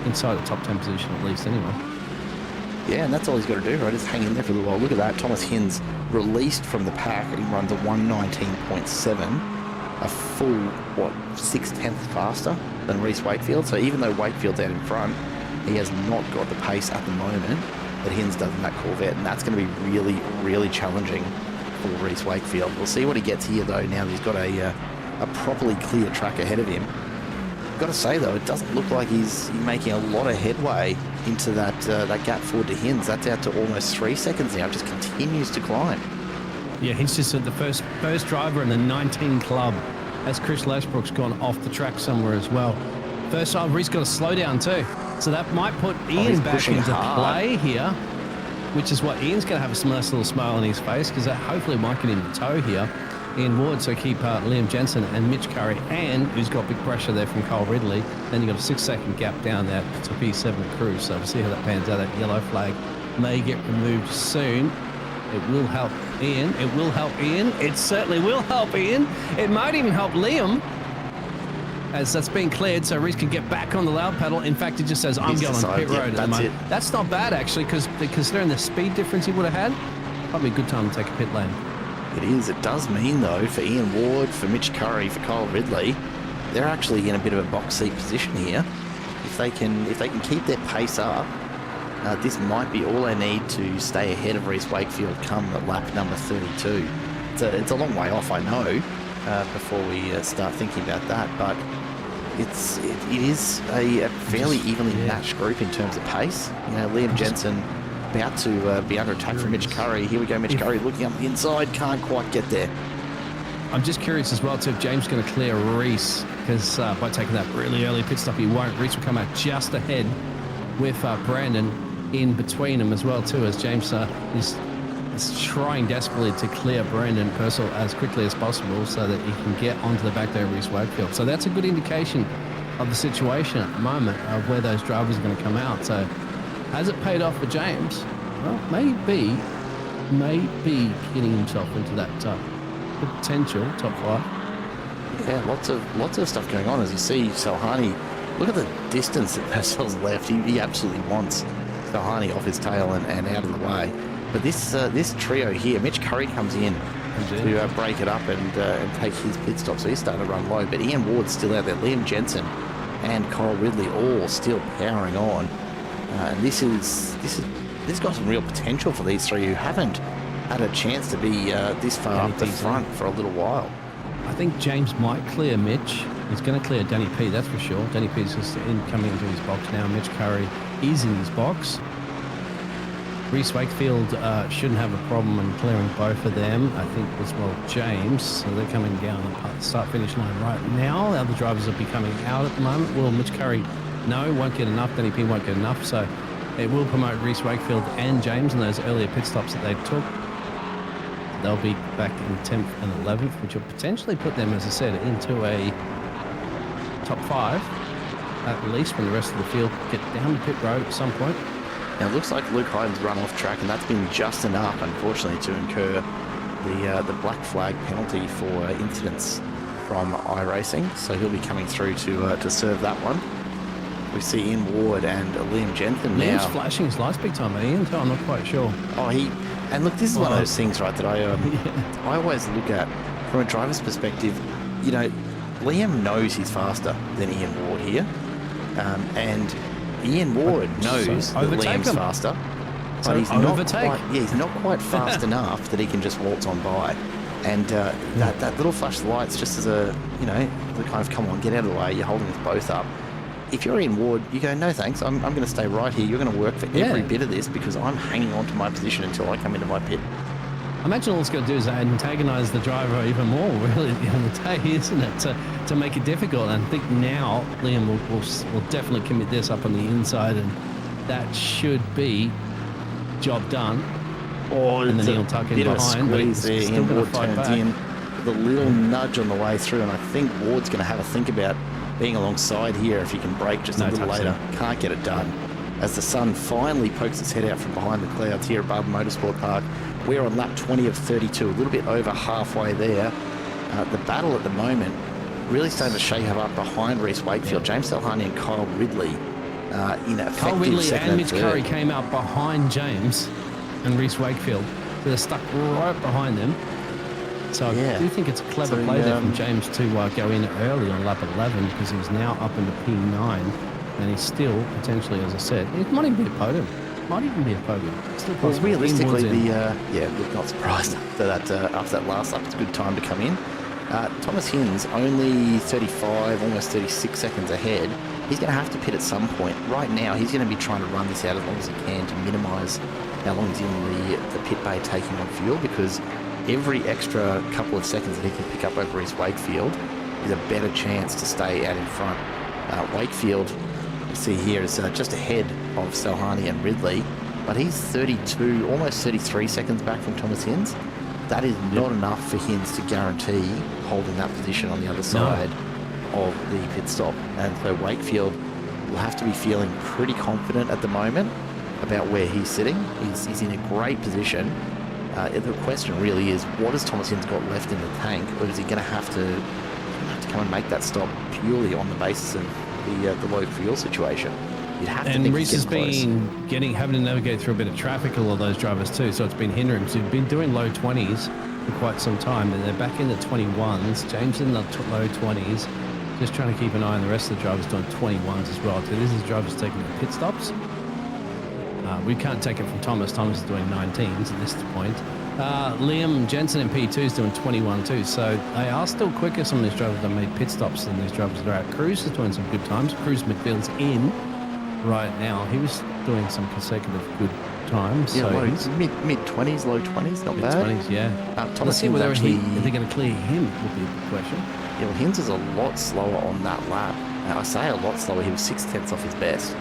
inside the top 10 position at least anyway. Yeah, and that's all he's got to do, right, is hang in there for a little while. Look at that. Thomas Hinds released from the pack. He runs a 119.7, a full, 6/10 faster than Reece Wakefield. So even though Wakefield's out in front, he has not got the pace at the moment that Hinds does in that Corvette, and that's going to be really, really challenging for Reece Wakefield. We'll see what he gets here, though, now that he's got a properly clear track ahead of him. Got to say, though, it doesn't look like he's making a lot of headway into that gap forward to Hinds. That's out to almost 3 seconds now. It just continues to climb. Yeah, he's just the first driver in the 19 club, as Chris Lashbrook's gone off the track somewhere as well. First driver, he's got to slow down too. So that might put Ian back into play here, which is what Ian's going to have a nice little smile on his face, because that hopefully might get him to tow here. Ian Ward, so keep Liam Jensen and Mitch Curry, and who's got big pressure there from Cole Ridley. Then you've got a 6-second gap down there to P7 Cruise. So we'll see how that pans out. That yellow flag may get removed soon. It will help Ian. It will help Ian. It certainly will help Ian. It might even help Liam, as that's been cleared, so Reece can get back on the loud pedal. In fact, it just says, I'm going on pit road at the moment. That's not bad, actually, because considering the speed difference he would have had, probably a good time to take a pit lane. It is. It does mean, though, for Ian Ward, for Mitch Curry, for Cole Ridley, they're actually in a bit of a box seat position here. If they can keep their pace up this might be all they need to stay ahead of Reece Wakefield come lap number 32. It's a long way off, I know, before we start thinking about that, but it is a fairly evenly matched group in terms of pace. You know, Liam Jensen about to be under attack from Mitch Curry. Here we go, Mitch Curry looking up the inside, can't quite get there. I'm just curious as well too if James is going to clear Reece, because by taking that really early pit stop he won't. Reece will come out just ahead with Brandon in between them as well too, as James is trying desperately to clear Brandon Purcell as quickly as possible so that he can get onto the back there of Reece Wakefield. So that's a good indication of the situation at the moment of where those drivers are going to come out. So has it paid off for James? Well, maybe getting himself into that potential top 5. Yeah, lots of stuff going on. As you see, Salhani, look at the distance that Purcell's left. He absolutely wants Salhani off his tail and out of the way. But this trio here, Mitch Curry comes in to break it up and take his pit stop. So he's starting to run low. But Ian Ward's still out there. Liam Jensen and Kyle Ridley all still powering on. And this has got some real potential for these three who haven't had a chance to be this far up the front for a little while. I think James might clear Mitch. He's going to clear Danny P, that's for sure. Danny P's just coming into his box now. Mitch Curry is in his box. Reece Wakefield shouldn't have a problem in clearing both of them. I think as well James. So they're coming down the start-finish line right now. The other drivers will be coming out at the moment. Will Mitch Curry? No, won't get enough. Danny P won't get enough. So it will promote Reece Wakefield and James in those earlier pit stops that they took. They'll be back in 10th and 11th, which will potentially put them, as I said, into a top 5, at least when the rest of the field get down the pit road at some point. Now it looks like Luke Hyden's run off track, and that's been just enough, unfortunately, to incur the black flag penalty for incidents from iRacing. So he'll be coming through to serve that one. We see Ian Ward and Liam Jensen now. Liam's flashing his lights big time, Ian. I'm not quite sure. And look, this is one of those things, right, that I always look at from a driver's perspective. You know, Liam knows he's faster than Ian Ward here, and Ian Ward knows that Liam's faster, but he's not quite fast enough that he can just waltz on by. And that little flash of lights, just as a, you know, the kind of, come on, get out of the way, you're holding us both up. If you're in Ward, you go, no thanks, I'm going to stay right here. You're going to work for every bit of this because I'm hanging on to my position until I come into my pit. I imagine all it's going to do is antagonise the driver even more, really, at the end of the day, isn't it? To make it difficult. And I think now Liam will definitely commit this up on the inside, and that should be job done. And then he'll tuck in behind. Squeeze there. Still going to fight back. In with a little nudge on the way through, and I think Ward's going to have a think about being alongside here if he can brake just a little later. Can't get it done. As the sun finally pokes its head out from behind the clouds here at Barber Motorsport Park. We're on lap 20 of 32, a little bit over halfway there. The battle at the moment really starting to shake up behind Reece Wakefield. James Salhani and Kyle Ridley in effective Kyle Ridley second and Mitch third. Curry came out behind James and Reece Wakefield. They're stuck right behind them. So I do think it's a clever play there from James to go in early on lap 11, because he's now up into P9 and he's still potentially, as I said, it might even be a podium. Still well, realistically, look, not surprised after that last lap. It's a good time to come in. Thomas Hinz only 35, almost 36 seconds ahead. He's going to have to pit at some point. Right now, he's going to be trying to run this out as long as he can to minimise how long he's in the pit bay taking on fuel, because every extra couple of seconds that he can pick up over his Wakefield is a better chance to stay out in front. Wakefield, you see here, is just ahead of Salhani and Ridley, but he's 32, almost 33 seconds back from Thomas Hinz. That is not enough for Hinz to guarantee holding that position on the other side of the pit stop. And so Wakefield will have to be feeling pretty confident at the moment about where he's sitting. He's in a great position. The question really is, what has Thomas Hinz got left in the tank, or is he going to have to come and make that stop purely on the basis of the low fuel situation? You'd have to think Reece has been having to navigate through a bit of traffic, all of those drivers too, so it's been hindering him. So he's been doing low 20s for quite some time, and they're back in the 21s. James in the low 20s, just trying to keep an eye on the rest of the drivers doing 21s as well. So this is drivers taking the pit stops. We can't take it from Thomas. Thomas is doing 19s at this point. Liam Jensen in P2 is doing 21.2. So they are still quicker, some of these drivers that made pit stops than these drivers that are out. Cruz is doing some good times. Cruz McField's in right now. He was doing some consecutive good times. Yeah, so mid-20s, low 20s, not bad. Mid-20s, yeah. Thomas Let's see Hinz whether actually... if they're going to clear him would be a good question. Yeah, well, Hinz is a lot slower on that lap. Now, I say a lot slower. He was 6/10 off his best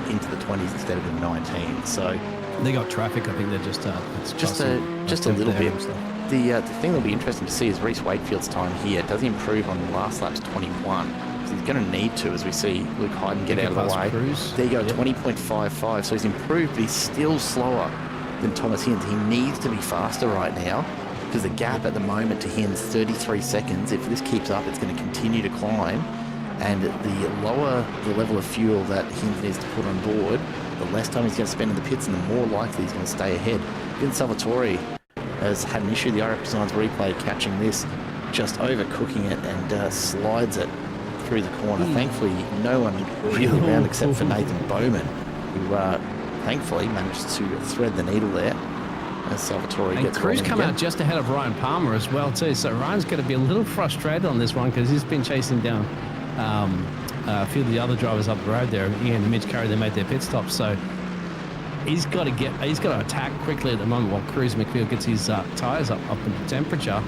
into the 20s instead of the 19. So they got traffic. I think they're just just a little bit. The thing that'll be interesting to see is Reece Wakefield's time here. Does he improve on the last lap's 21? Because he's going to need to, as we see Luke Hyden get out of the way. Cruz. There you go, 20.55. So he's improved, but he's still slower than Thomas Hinz. He needs to be faster right now, because the gap at the moment to Hinz, 33 seconds. If this keeps up, it's going to continue to climb. And the lower the level of fuel that Hinz needs to put on board, the less time he's going to spend in the pits and the more likely he's going to stay ahead. Vince Salvatore has had an issue. The iRacing Designs replay catching this, just overcooking it and slides it through the corner. Thankfully, no one really around except for Nathan Bowman, who thankfully managed to thread the needle there. As Salvatore and gets Cruz come out just ahead of Ryan Palmer as well too. So Ryan's going to be a little frustrated on this one because he's been chasing down a few of the other drivers up the road there. Ian and Mitch Curry, they made their pit stops, so he's got to attack quickly at the moment while Cruz McField gets his tyres up into temperature.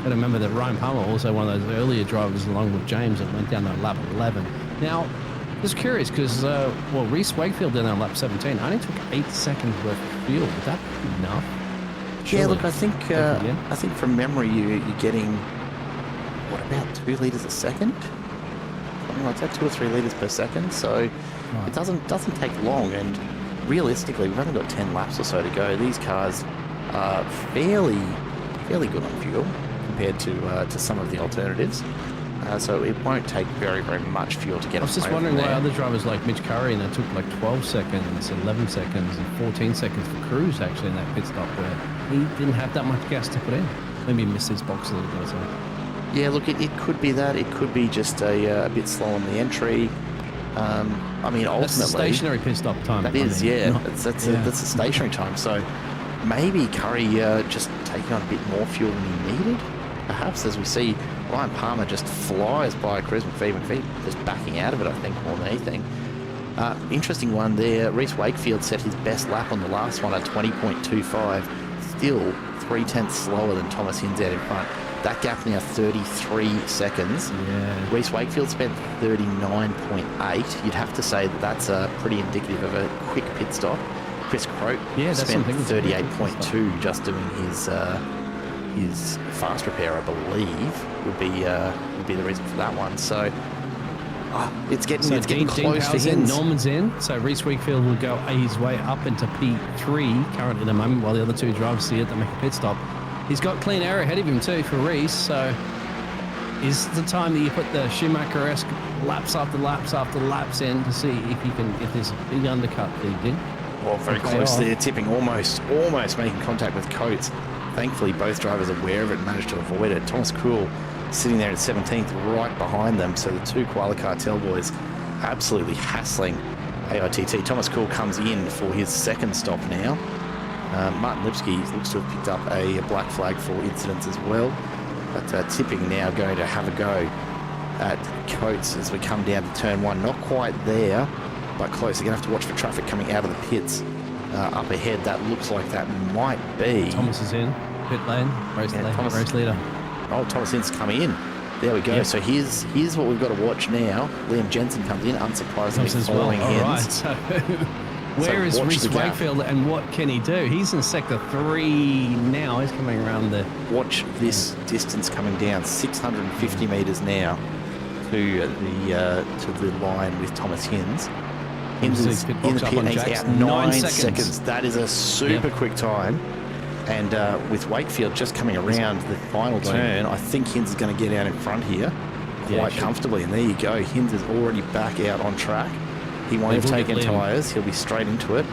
Got to remember that Ryan Palmer, also one of those earlier drivers along with James, that went down to lap 11. Now, just curious because Reece Wakefield down on lap 17 only took 8 seconds worth of fuel. Would that be enough? Surely. Yeah, look, I think from memory you're getting what, about 2 litres a second? Something like that, 2 or 3 litres per second. So it doesn't take long, and realistically, we've only got 10 laps or so to go. These cars are fairly good on fuel compared to some of the alternatives. So it won't take very, very much fuel to get us. I was just wondering why other drivers like Mitch Curry, and they took like 12 seconds, 11 seconds, and 14 seconds for Cruz actually in that pit stop where he didn't have that much gas to put in. Maybe he missed his box a little bit or something. Yeah, look, it could be that. It could be just a bit slow on the entry. I mean, ultimately... That's the stationary pit stop time. That's a stationary time. So maybe Curry just taking on a bit more fuel than he needed. Perhaps, as we see, Ryan Palmer just flies by Cruz McFeed, just backing out of it, I think, more than anything. Interesting one there. Reece Wakefield set his best lap on the last one at 20.25. Still 0.3 slower than Thomas Hinz out in front. That gap now 33 seconds. Yeah. Reece Wakefield spent 39.8. You'd have to say that that's pretty indicative of a quick pit stop. Chris Croak spent 38.2 just doing his fast repair, I believe, would be the reason for that one. So it's getting close for him. Norman's in, so Reece Wakefield will go his way up into P3 currently at the moment, while the other two drivers see it to make a pit stop. He's got clean air ahead of him too for Reece, so is the time that you put the Schumacher-esque laps after laps in to see if there's a big undercut lead in. Well, very close there, tipping almost making contact with Coates. Thankfully, both drivers are aware of it and managed to avoid it. Thomas Kuhl sitting there at 17th, right behind them. So the two Koala Cartel boys absolutely hassling AITT. Thomas Kuhl comes in for his second stop now. Martin Lipsky looks to have picked up a black flag for incidents as well. But tipping now going to have a go at Coates as we come down to turn 1. Not quite there, but close. They're going to have to watch for traffic coming out of the pits. Up ahead, that looks like that might be... Thomas is in, pit lane, race leader. Oh, Thomas Hinz coming in. There we go. Yep. So here's what we've got to watch now. Liam Jensen comes in, unsurprisingly following Hinz. All right, so where is Reece Wakefield and what can he do? He's in sector 3 now. He's coming around the... Watch this distance coming down, 650 metres now to the line with Thomas Hinz. Hinz is in the pit and he's out 9 seconds. That is a super quick time. And with Wakefield just coming around the final turn, I think Hinz is going to get out in front here quite comfortably. And there you go. Hinz is already back out on track. He won't have taken tyres. He'll be straight into it.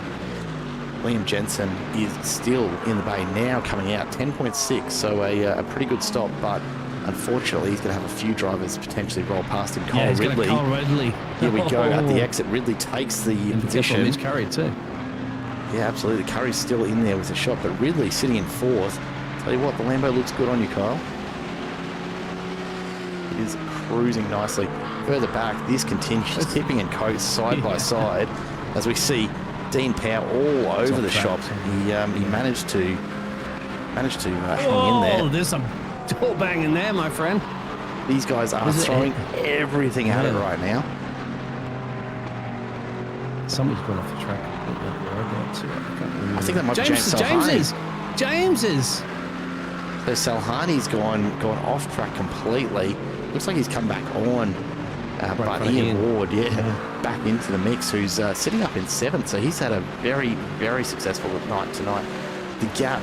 Liam Jensen is still in the bay now, coming out 10.6. So a pretty good stop, but unfortunately, he's going to have a few drivers potentially roll past him. Cole Ridley. Cole Ridley. Here we go at the exit. Ridley takes the position. Mitch Curry too. Yeah, absolutely. Curry's still in there with a shot, but Ridley sitting in 4th. Tell you what, the Lambo looks good on you, Kyle. It is cruising nicely. Further back, this continues tipping and coats side by side as we see Dean Power all over the shop. He managed to hang in there. There's some door banging there, my friend. These guys are throwing everything at it right now. Somebody's gone off the track. I think that might be James Salhani. James's. So Salhani's gone off track completely. Looks like he's come back on. But Ian Ward, back into the mix, who's sitting up in 7th. So he's had a very, very successful night tonight. The gap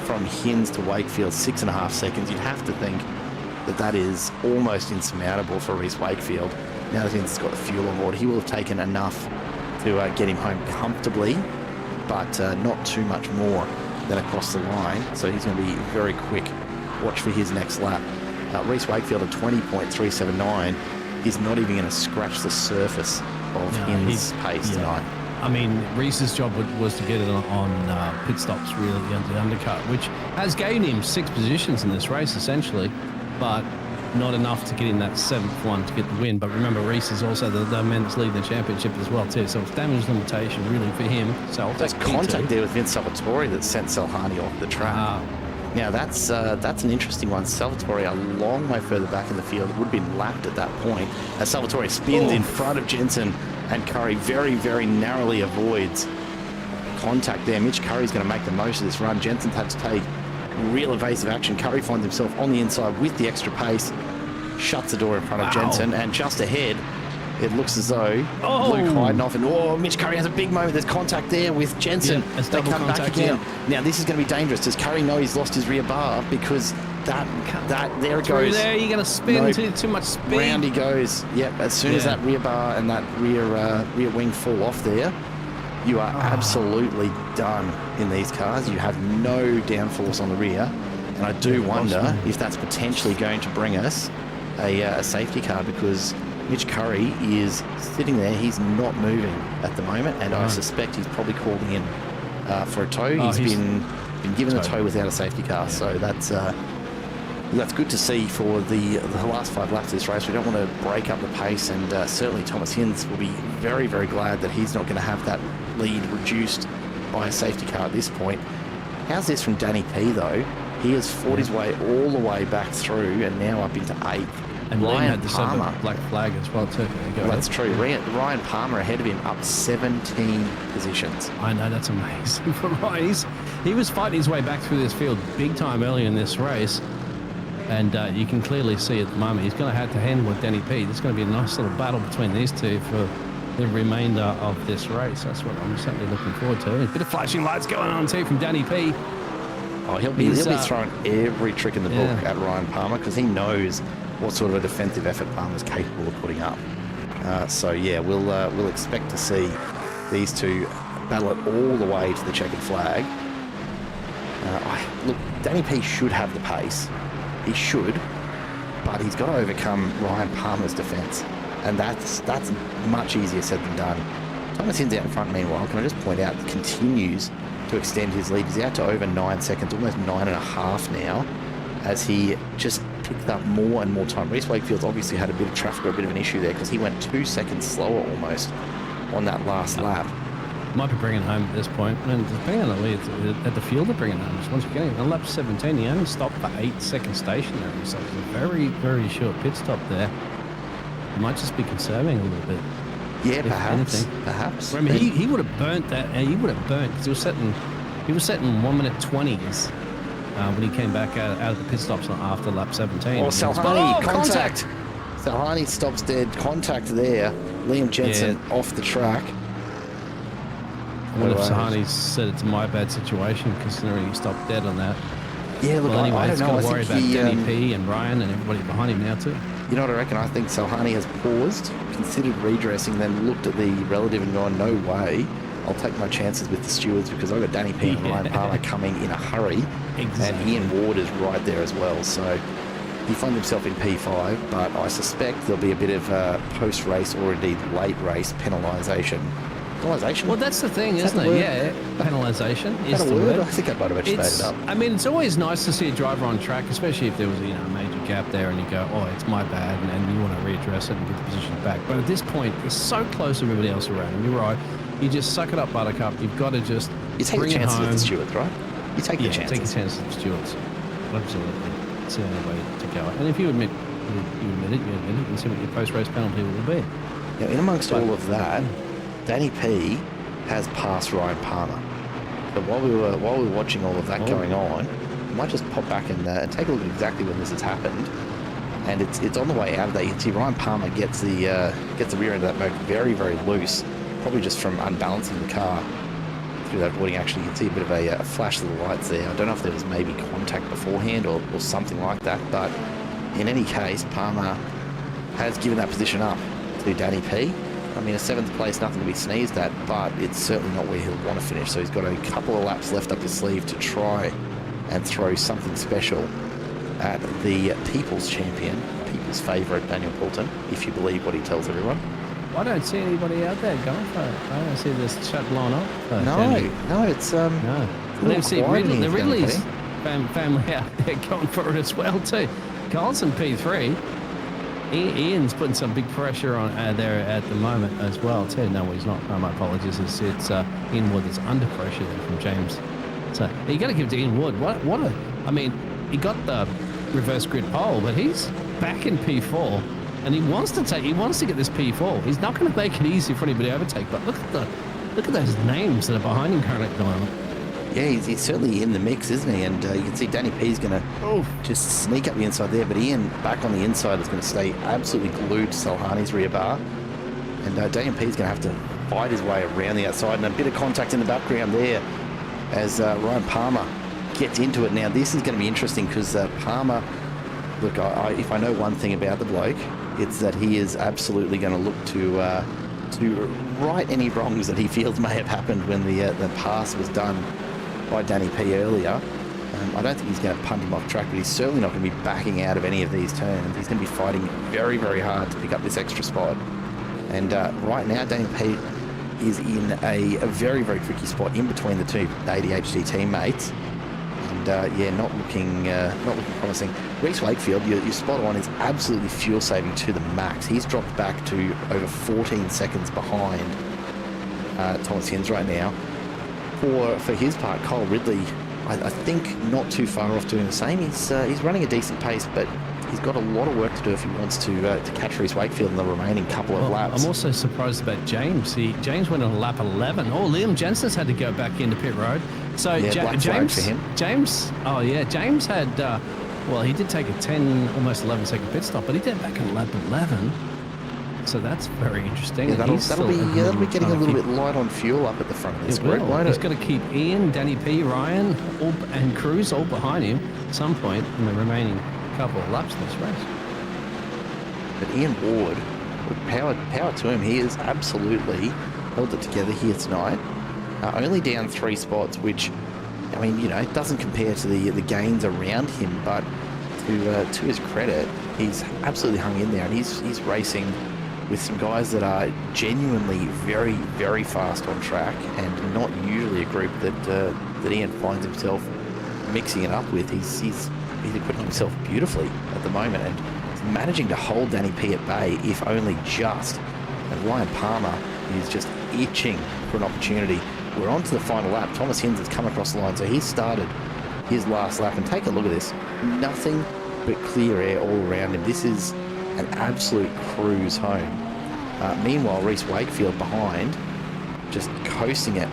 from Hinds to Wakefield, 6.5 seconds. You'd have to think that is almost insurmountable for Reece Wakefield. Now that Hinds has got the fuel on board, he will have taken enough to get him home comfortably, but not too much more than across the line. So he's going to be very quick. Watch for his next lap. Reece Wakefield at 20.379 is not even going to scratch the surface of Hinds' pace tonight. I mean, Reece's job was to get it on pit stops, really, the undercut, which has gained him 6 positions in this race, essentially, but not enough to get in that 7th one to get the win. But remember, Reece is also the man that's leading the championship as well, too, so it's damage limitation, really, for him. So there's contact there with Vince Salvatore that sent Salhani off the track. Now, that's an interesting one. Salvatore a long way further back in the field. It would have been lapped at that point as Salvatore spins in front of Jensen, and Curry very, very narrowly avoids contact there. Mitch Curry's going to make the most of this run. Jensen's had to take real evasive action. Curry finds himself on the inside with the extra pace, shuts the door in front of Jensen, and just ahead, it looks as though Luke Heidenhoff and Mitch Curry has a big moment. There's contact there with Jensen. Yeah, they come back again. Now this is going to be dangerous. Does Curry know he's lost his rear bar? Because that there it goes. There, you're going to spin too much speed. Round he goes. Yep. As soon as that rear bar and that rear wing fall off there, you are absolutely done in these cars. You have no downforce on the rear, and I do wonder if that's potentially going to bring us a safety car, because Mitch Curry is sitting there. He's not moving at the moment, and I suspect he's probably calling in for a tow. He's been given a tow without a safety car, so that's good to see for the last 5 laps of this race. We don't want to break up the pace, and certainly Thomas Hinds will be very, very glad that he's not going to have that lead reduced by a safety car at this point. How's this from Danny P, though? He has fought his way all the way back through and now up into 8th. And Ryan had the Palmer black flag as well, too. Well, that's true. Ryan Palmer ahead of him, up 17 positions. I know, that's amazing for Ryan. He was fighting his way back through this field big time early in this race, and you can clearly see at the moment he's going to have to handle with Danny P. There's going to be a nice little battle between these two for the remainder of this race. That's what I'm certainly looking forward to. A bit of flashing lights going on too from Danny P. Oh, he'll be throwing every trick in the book at Ryan Palmer, because he knows what sort of a defensive effort Palmer's capable of putting up. We'll expect to see these two battle it all the way to the checkered flag. Look, Danny P should have the pace. He should, but he's got to overcome Ryan Palmer's defence, and that's much easier said than done. Thomas Hinds out in front, meanwhile, can I just point out, continues to extend his lead. He's out to over 9 seconds, almost 9.5 now, as he just picked up more and more time. Reece Wakefield's obviously had a bit of traffic or a bit of an issue there, because he went 2 seconds slower almost on that last lap. Might be bringing home at this point, and depending on the lead at the field, they're bringing home. Once again, on lap 17, he only stopped for 8 seconds stationary, so it's a very, very short pit stop there. It might just be conserving a little bit. Yeah, perhaps. Remember, he would have burnt that. He would have burnt, because he was setting 1 minute 20s when he came back out of the pit stops after lap 17. Oh, Salhani, contact! Salhani stops dead. Contact there. Liam Jensen off the track. I wonder if Sahani's said it's my bad situation, considering he stopped dead on that. Yeah, look, anyway, I don't know. Worry about Danny P and Ryan and everybody behind him now too. You know what I reckon? I think Salhani has paused, considered redressing, then looked at the relative and gone, no way. I'll take my chances with the stewards, because I've got Danny P and Ryan Palmer coming in a hurry. Exactly. And Ian Ward is right there as well. So he finds himself in P5, but I suspect there'll be a bit of post-race or indeed late race penalisation penalisation. Well, that's the thing, isn't it? Yeah, penalisation is the word. word. I think I might have actually made it up. I mean, it's always nice to see a driver on track, especially if there was a major gap there and you go, oh, it's my bad, and you want to readdress it and get the position back. But at this point, it's so close to everybody else around him. You're right. You just suck it up, Buttercup. You've got to just take the chances with the stewards, right? You take the chances. Take the chances with the stewards. Absolutely. It's the only way to go. And if you admit it, and see what your post-race penalty will be. Now, in amongst all of that, Danny P has passed Ryan Palmer. But while we were watching all of that going on, I might just pop back and take a look at exactly when this has happened. And it's on the way out of that. You can see Ryan Palmer gets the rear end of that motor very, very loose, probably just from unbalancing the car through that boarding. Actually, you can see a bit of a flash of the lights there. I don't know if there was maybe contact beforehand or something like that, but in any case, Palmer has given that position up to Danny P. I mean, a 7th place, nothing to be sneezed at, but it's certainly not where he'll want to finish. So he's got a couple of laps left up his sleeve to try and throw something special at the People's Champion, People's favourite, Daniel Poulton, if you believe what he tells everyone. I don't see anybody out there going for it. I don't see this chat blown up. No, it's no. I don't see the Ridley's family out there going for it as well too. Carlson P3. Ian's putting some big pressure on there at the moment as well too. No, he's not. My apologies. It's Ian Wood that's under pressure there from James. So you got to give it to Ian Wood. I mean, he got the reverse grid pole, but he's back in P4, and he wants to get this P4. He's not going to make it easy for anybody to overtake. But look at those names that are behind him currently at the moment. Yeah, he's certainly in the mix, isn't he? And you can see Danny P's going to just sneak up the inside there, but Ian back on the inside is going to stay absolutely glued to Salhani's rear bar. And Danny P's going to have to fight his way around the outside, and a bit of contact in the background there as Ryan Palmer gets into it. Now, this is going to be interesting because Palmer, look, if I know one thing about the bloke, it's that he is absolutely going to look to right any wrongs that he feels may have happened when the pass was done by Danny P earlier. I don't think he's going to punt him off track, but he's certainly not going to be backing out of any of these turns. He's going to be fighting very, very hard to pick up this extra spot. And right now, Danny P is in a very, very tricky spot in between the two ADHD teammates. And not looking promising. Reese Wakefield, your spot on, is absolutely fuel saving to the max. He's dropped back to over 14 seconds behind Thomas Hins right now. For his part, Kyle Ridley, I think not too far off doing the same. He's running a decent pace, but he's got a lot of work to do if he wants to catch Reese Wakefield in the remaining couple of laps. I'm also surprised about James. James went on lap 11. Oh, Liam Jensen's had to go back into pit road. So James for him. James had he did take a 10, almost 11 second pit stop, but he did back on lap 11. So that's very interesting. Yeah, that'll be getting a little bit light on fuel up at the front of this group, won't it? He's got to keep Ian, Danny P, Ryan, and Cruz all behind him at some point in the remaining couple of laps of this race. But Ian Ward, power to him. He has absolutely held it together here tonight. Only down 3 spots, which, I mean, it doesn't compare to the gains around him, but to his credit, he's absolutely hung in there, and he's racing with some guys that are genuinely very, very fast on track, and not usually a group that Ian finds himself mixing it up with. He's equipping himself beautifully at the moment, and he's managing to hold Danny P at bay, if only just. And Ryan Palmer is just itching for an opportunity. We're on to the final lap. Thomas Hins has come across the line, so he's started his last lap, and take a look at this. Nothing but clear air all around him. This is an absolute cruise home. Meanwhile, Reese Wakefield behind, just coasting it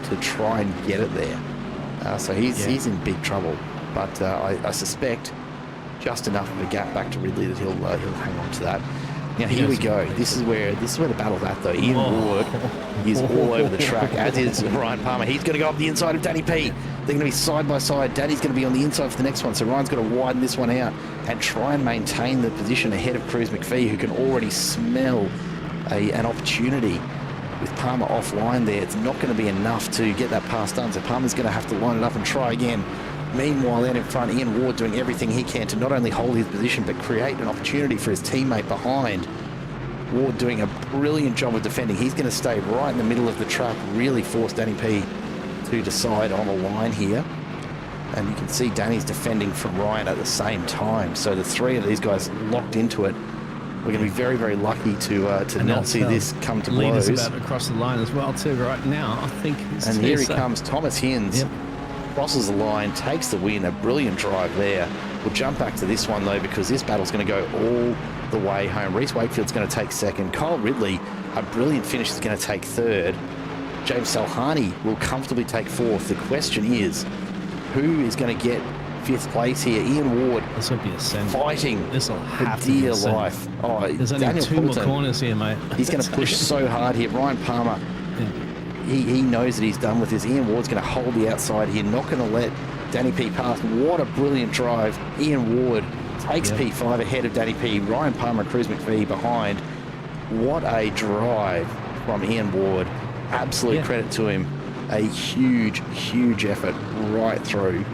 to try and get it there. So he's in big trouble. But I suspect just enough of a gap back to Ridley that he'll hang on to that. Now here we go. This is where the battle's at, though. Ian Ward is all over the track, as is Ryan Palmer. He's going to go up the inside of Danny P. They're going to be side by side. Danny's going to be on the inside for the next one, so Ryan's got to widen this one out and try and maintain the position ahead of Cruz McPhee, who can already smell an opportunity with Palmer offline there. It's not going to be enough to get that pass done, so Palmer's going to have to line it up and try again. Meanwhile, out in front, Ian Ward doing everything he can to not only hold his position, but create an opportunity for his teammate behind. Ward doing a brilliant job of defending. He's going to stay right in the middle of the track, really force Danny P to decide on a line here. And you can see Danny's defending from Ryan at the same time. So the three of these guys locked into it. We're going to be very, very lucky to not see this come to blows. Leader's about to cross the line as well too right now, I think. And here he comes, Thomas Hinds. Yep. Crosses the line, takes the win, a brilliant drive there. We'll jump back to this one though, because this battle's going to go all the way home. Reese Wakefield's going to take second. Kyle Ridley, a brilliant finish, is going to take third. James Salhani will comfortably take fourth. The question is, who is going to get fifth place here? Ian Ward, this will be a send. Fighting this will have for dear life. Oh, there's only Daniel two more Poulton, corners here, mate. He's going to push so hard here. Ryan Palmer, he knows that he's done with this. Ian Ward's going to hold the outside here, not going to let Danny P pass. What a brilliant drive. Ian Ward takes P5 ahead of Danny P. Ryan Palmer, Cruz McPhee behind. What a drive from Ian Ward. Absolute credit to him. A huge, huge effort right through.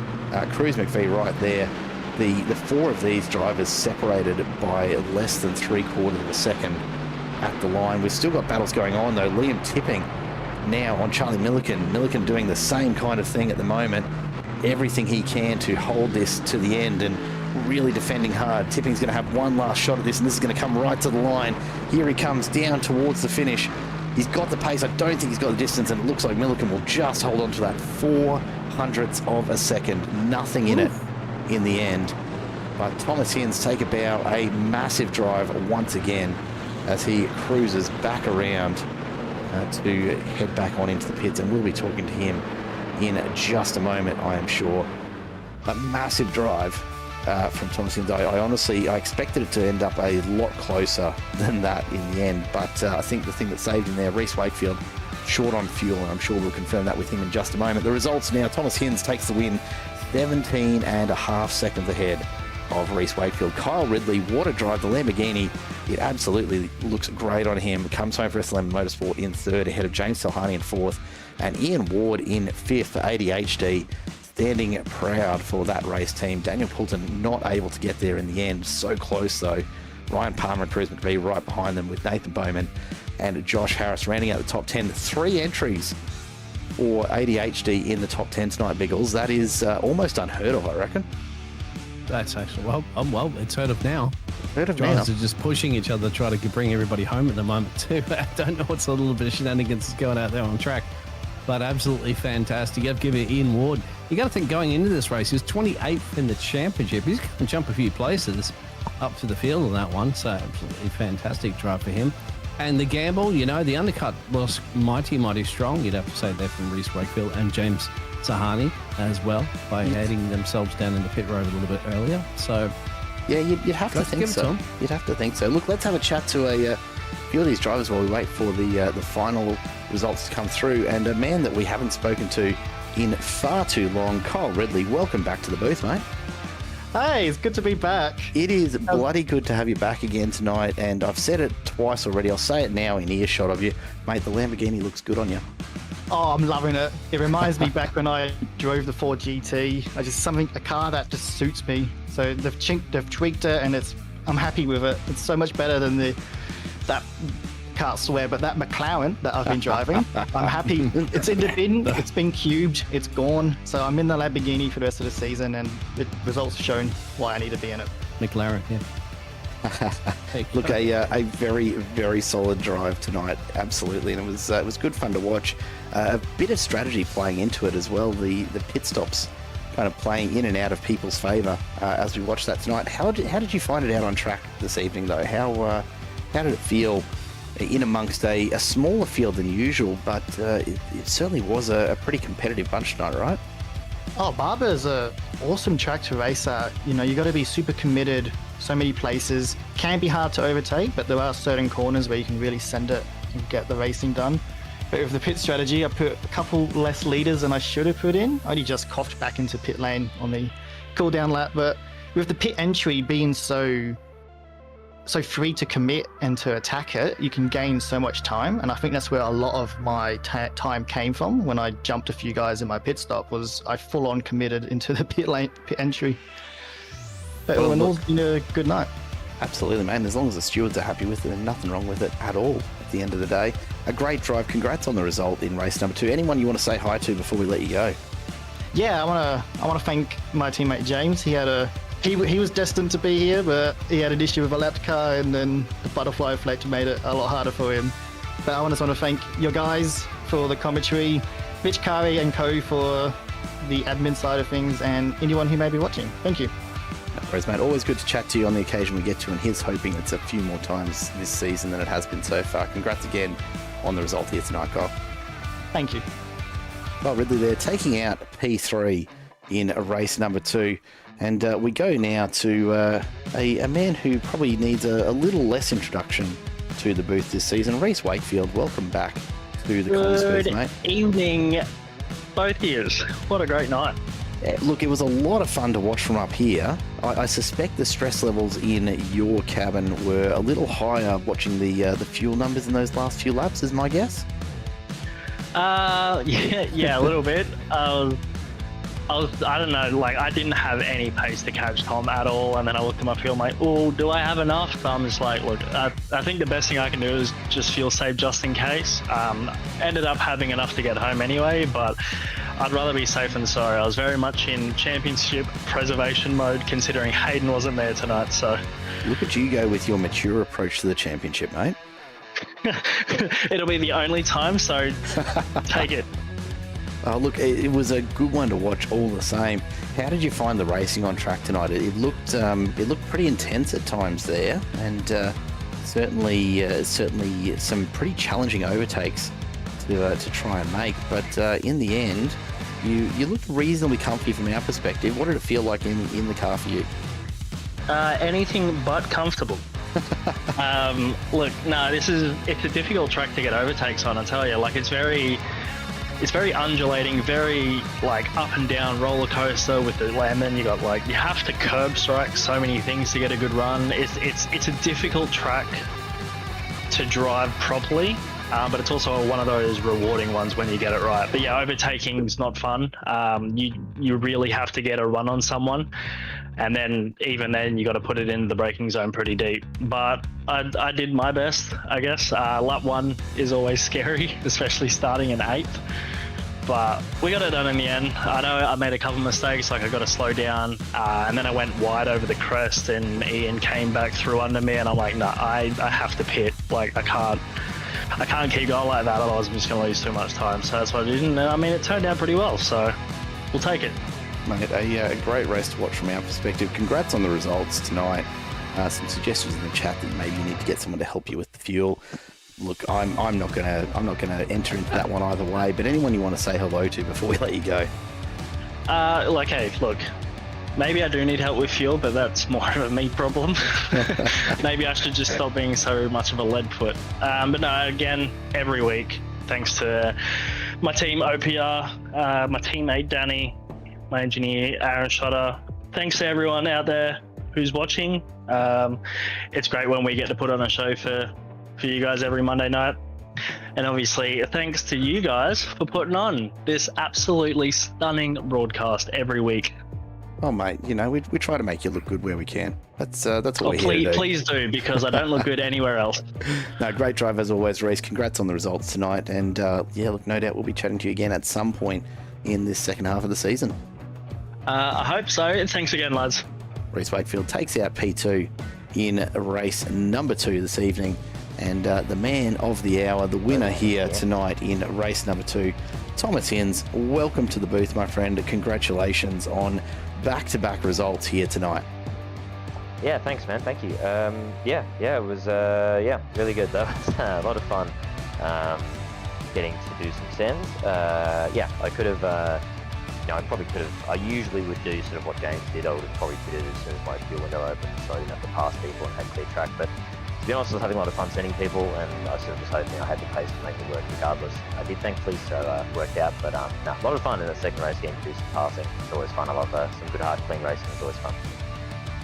Cruz McPhee right there. The four of these drivers separated by less than 3/4 of a second at the line. We've still got battles going on though. Liam Tipping now on Charlie Milliken. Milliken doing the same kind of thing at the moment. Everything he can to hold this to the end and really defending hard. Tipping's going to have one last shot at this, and this is going to come right to the line. Here he comes down towards the finish. He's got the pace. I don't think he's got the distance, and it looks like Milliken will just hold on to that 0.04 of a second. Nothing in it in the end. But Thomas Hinds take a bow, a massive drive once again as he cruises back around to head back on into the pits, and we'll be talking to him in just a moment, I am sure. A massive drive from Thomas Hinds. I honestly, I expected it to end up a lot closer than that in the end, but I think the thing that saved him there, Reese Wakefield, short on fuel, and I'm sure we'll confirm that with him in just a moment. The results now, Thomas Hinds takes the win, 17.5 seconds ahead of Reese Wakefield. Kyle Ridley, what a drive. The Lamborghini, it absolutely looks great on him. Comes home for SLM Motorsport in third, ahead of James Salhani in fourth, and Ian Ward in fifth for ADHD, standing proud for that race team. Daniel Poulton not able to get there in the end. So close though. Ryan Palmer and Cruz McPhee right behind them, with Nathan Bowman and Josh Harris rounding out the top 10. 3 entries for ADHD in the top 10 tonight, Biggles. That is almost unheard of, I reckon. That's actually, well, it's heard of now. Heard of Drivers now. are just pushing each other to try to bring everybody home at the moment too. I don't know what's a little bit of shenanigans is going out there on track, but absolutely fantastic. I've given Ian Ward, you got to think going into this race, he was 28th in the championship. He's going to jump a few places up to the field on that one, so absolutely fantastic drive for him. And the gamble, you know, the undercut was mighty, mighty strong. You'd have to say there from Reese Wakefield and James Sahani as well, by adding themselves down in the pit road a little bit earlier. So, yeah, you'd have to think so. You'd have to think so. Look, let's have a chat to a few of these drivers while we wait for the final results to come through. And a man that we haven't spoken to in far too long, Kyle Ridley. Welcome back to the booth, mate. Hey, it's good to be back. It is bloody good to have you back again tonight, and I've said it twice already. I'll say it now in earshot of you. Mate, the Lamborghini looks good on you. Oh, I'm loving it. It reminds me back when I drove the Ford GT. A car that just suits me. So they've tweaked it, and I'm happy with it. It's so much better than that, can't swear, but that McLaren that I've been driving. I'm happy. It's in the bin. It's been cubed. It's gone. So I'm in the Lamborghini for the rest of the season, and the results have shown why I need to be in it. McLaren, yeah. Look, a very, very solid drive tonight, absolutely, and it was good fun to watch. A bit of strategy playing into it as well. The pit stops kind of playing in and out of people's favour as we watched that tonight. How did you find it out on track this evening, though? How did it feel in amongst a smaller field than usual? But it certainly was a pretty competitive bunch tonight, right? Oh, Barber is an awesome track to race at. You know, you got to be super committed. So many places. Can be hard to overtake, but there are certain corners where you can really send it and get the racing done. But with the pit strategy, I put a couple less leaders than I should have put in. I only just coughed back into pit lane on the cool down lap. But with the pit entry being so free to commit and to attack it, you can gain so much time. And I think that's where a lot of my time came from when I jumped a few guys in my pit stop. Was I full on committed into the pit entry. But all in all, it's been a good night. Absolutely, man. As long as the stewards are happy with it, there's nothing wrong with it at all at the end of the day. A great drive. Congrats on the result in race number 2. Anyone you want to say hi to before we let you go? Yeah, I want to thank my teammate James. He was destined to be here, but he had an issue with a lap car, and then the butterfly effect made it a lot harder for him. But I just want to thank your guys for the commentary, Rich, Kari, and Co for the admin side of things, and anyone who may be watching. Thank you. No worries, mate. Always good to chat to you on the occasion we get to, and here's hoping it's a few more times this season than it has been so far. Congrats again on the result here tonight, Kyle. Thank you. Well, Ridley there taking out P3 in race number 2. And we go now to a man who probably needs a little less introduction to the booth this season. Reese Wakefield, welcome back to the comms booth, mate. Good evening, both ears. What a great night. Look, it was a lot of fun to watch from up here. I suspect the stress levels in your cabin were a little higher watching the fuel numbers in those last few laps, is my guess. Yeah, a little bit. I don't know, like, I didn't have any pace to catch Tom at all, and then I looked at my fuel, I'm like, oh, do I have enough? So I'm just like, look, I think the best thing I can do is just fuel save just in case. Ended up having enough to get home anyway, but I'd rather be safe than sorry. I was very much in championship preservation mode, considering Hayden wasn't there tonight, so... Look at you go with your mature approach to the championship, mate. It'll be the only time, so take it. Oh, look, it was a good one to watch all the same. How did you find the racing on track tonight? It looked pretty intense at times there, and certainly some pretty challenging overtakes to try and make. But in the end, you looked reasonably comfy from our perspective. What did it feel like in the car for you? Anything but comfortable. Look, no, it's a difficult track to get overtakes on, I tell you. Like, it's very undulating, very like up and down roller coaster with the, and then you got like, you have to curb strike so many things to get a good run. It's a difficult track to drive properly, but it's also one of those rewarding ones when you get it right. But yeah, overtaking is not fun. You really have to get a run on someone, and then even then you got to put it in the braking zone pretty deep. But I did my best, I guess. Lap 1 is always scary, especially starting in 8th. But we got it done in the end. I know I made a couple mistakes, like I got to slow down, and then I went wide over the crest, and Ian came back through under me, and I'm like, no, I have to pit. Like, I can't keep going like that, otherwise I'm just going to lose too much time. So that's what I did, and I mean, it turned out pretty well, so we'll take it. Mate, a great race to watch from our perspective. Congrats on the results tonight. Some suggestions in the chat that maybe you need to get someone to help you with the fuel. Look, I'm not gonna enter into that one either way. But anyone you want to say hello to before we let you go? Hey, look, maybe I do need help with fuel, but that's more of a me problem. Maybe I should just stop being so much of a lead foot. But no, again, every week, thanks to my team OPR, my teammate Danny, my engineer Aaron Shotter. Thanks to everyone out there who's watching. It's great when we get to put on a show for you guys every Monday night. And obviously, thanks to you guys for putting on this absolutely stunning broadcast every week. Oh, mate, you know, we try to make you look good where we can. That's what we're here to do. Please do, because I don't look good anywhere else. No, great drive as always, Reese. Congrats on the results tonight. And yeah, look, no doubt we'll be chatting to you again at some point in this second half of the season. I hope so. Thanks again, lads. Reese Wakefield takes out P2 in race number 2 this evening. And the man of the hour, the winner here tonight in race number 2, Thomas Hins. Welcome to the booth, my friend. Congratulations on back-to-back results here tonight. Yeah, thanks, man. Thank you. It was really good though. It was a lot of fun getting to do some sends. I could have. I probably could have. I usually would do sort of what James did. I would have probably did it as soon as my fuel window opened, so I didn't have to pass people and had clear track. But to be honest, I was having a lot of fun sending people, and I sort of was hoping I had the pace to make it work regardless. I did, thankfully, so it worked out. But a lot of fun in the second race, getting to do some passing. It's always fun. I love some good, hard, clean racing. It's always fun.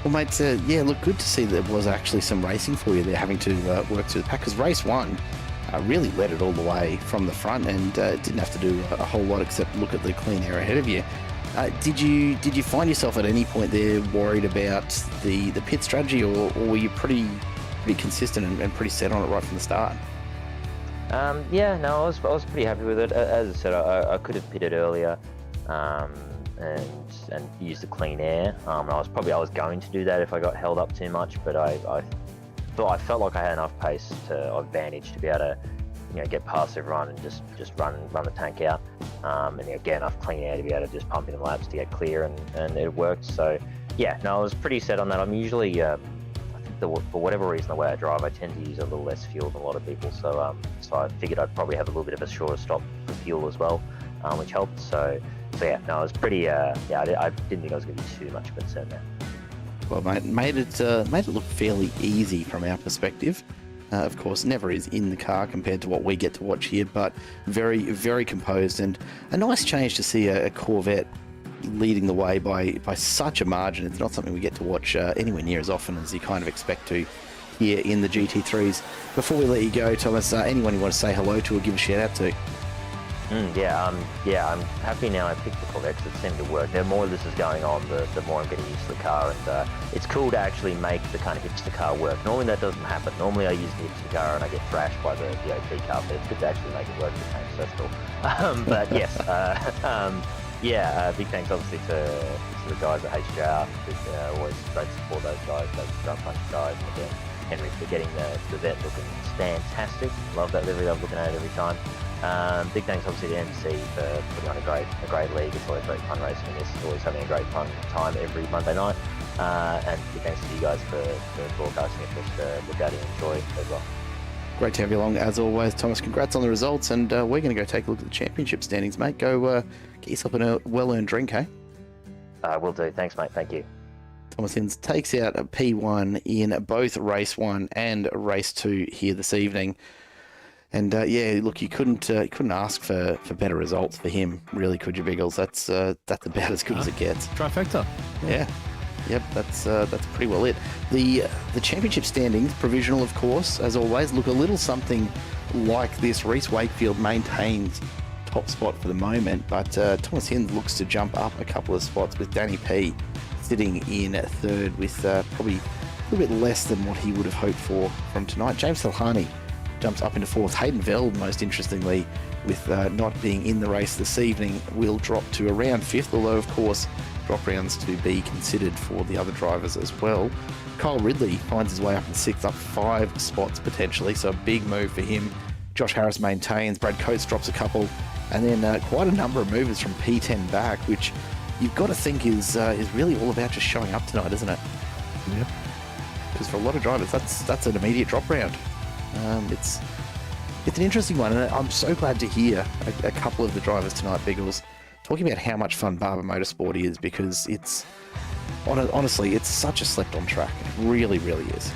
Well, mate, look, good to see there was actually some racing for you there, having to work through the pack, because race 1 really led it all the way from the front and didn't have to do a whole lot except look at the clean air ahead of you. Did you find yourself at any point there worried about the pit strategy, or were you pretty consistent and pretty set on it right from the start? Yeah, no, I was pretty happy with it. As I said, I could have pitted earlier, and used the clean air. I was going to do that if I got held up too much, but I felt like I had enough pace to advantage to be able to, get past everyone and just run the tank out, and get enough clean air to be able to just pump in laps to get clear, and it worked. So yeah, no, I was pretty set on that. I'm usually for whatever reason, the way I drive, I tend to use a little less fuel than a lot of people. So I figured I'd probably have a little bit of a shorter stop for fuel as well, which helped. So yeah, no, I was pretty. I didn't think I was going to be too much of a concern there. Well, mate, made it look fairly easy from our perspective. Of course, never is in the car compared to what we get to watch here, but very, very composed, and a nice change to see a Corvette leading the way by such a margin. It's not something we get to watch anywhere near as often as you kind of expect to here in the GT3s. Before we let you go, Thomas, anyone you want to say hello to or give a shout out to? I'm happy now I picked the Corvette because it seemed to work. The more this is going on, the more I'm getting used to the car, and it's cool to actually make the kind of hipster car work. Normally that doesn't happen. Normally I use the hipster car and I get thrashed by the OT car, but it's good to actually make it work the same, so that's cool. But yes, big thanks obviously to the guys at HJR. It's always great to support those guys, those drunk bunch of guys, and again, Henry for getting the vet looking fantastic. Love that livery, love looking at it every time. Big thanks obviously to MC for putting on a great league. It's always great fun racing in this. Always having a great fun time every Monday night. And big thanks to you guys for broadcasting it for us to look at and enjoy as well. Great to have you along as always, Thomas. Congrats on the results, and we're going to go take a look at the championship standings, mate. Go get yourself a well-earned drink, hey? Will do. Thanks, mate. Thank you. Thomas Hinds takes out a P1 in both race 1 and race 2 here this evening. And look, you couldn't ask for better results for him, really, could you, Biggles? That's about as good as it gets. Trifecta. Yeah. Yep, that's pretty well it. The championship standings, provisional of course, as always, look a little something like this. Reece Wakefield maintains top spot for the moment, but Thomas Hinds looks to jump up a couple of spots, with Danny P sitting in third with probably a little bit less than what he would have hoped for from tonight. James Salhani jumps up into fourth. Hayden Veld, most interestingly, with not being in the race this evening, will drop to around fifth, although of course drop rounds to be considered for the other drivers as well. Kyle Ridley finds his way up in sixth, up 5 spots potentially, so a big move for him. Josh Harris maintains. Brad Coates drops a couple, and then quite a number of movers from P10 back, which you've got to think is really all about just showing up tonight, isn't it? Yep. Because for a lot of drivers, that's an immediate drop round. It's an interesting one, and I'm so glad to hear a couple of the drivers tonight, Biggles, talking about how much fun Barber Motorsport is, because it's honestly, it's such a slept-on track. It really, really is.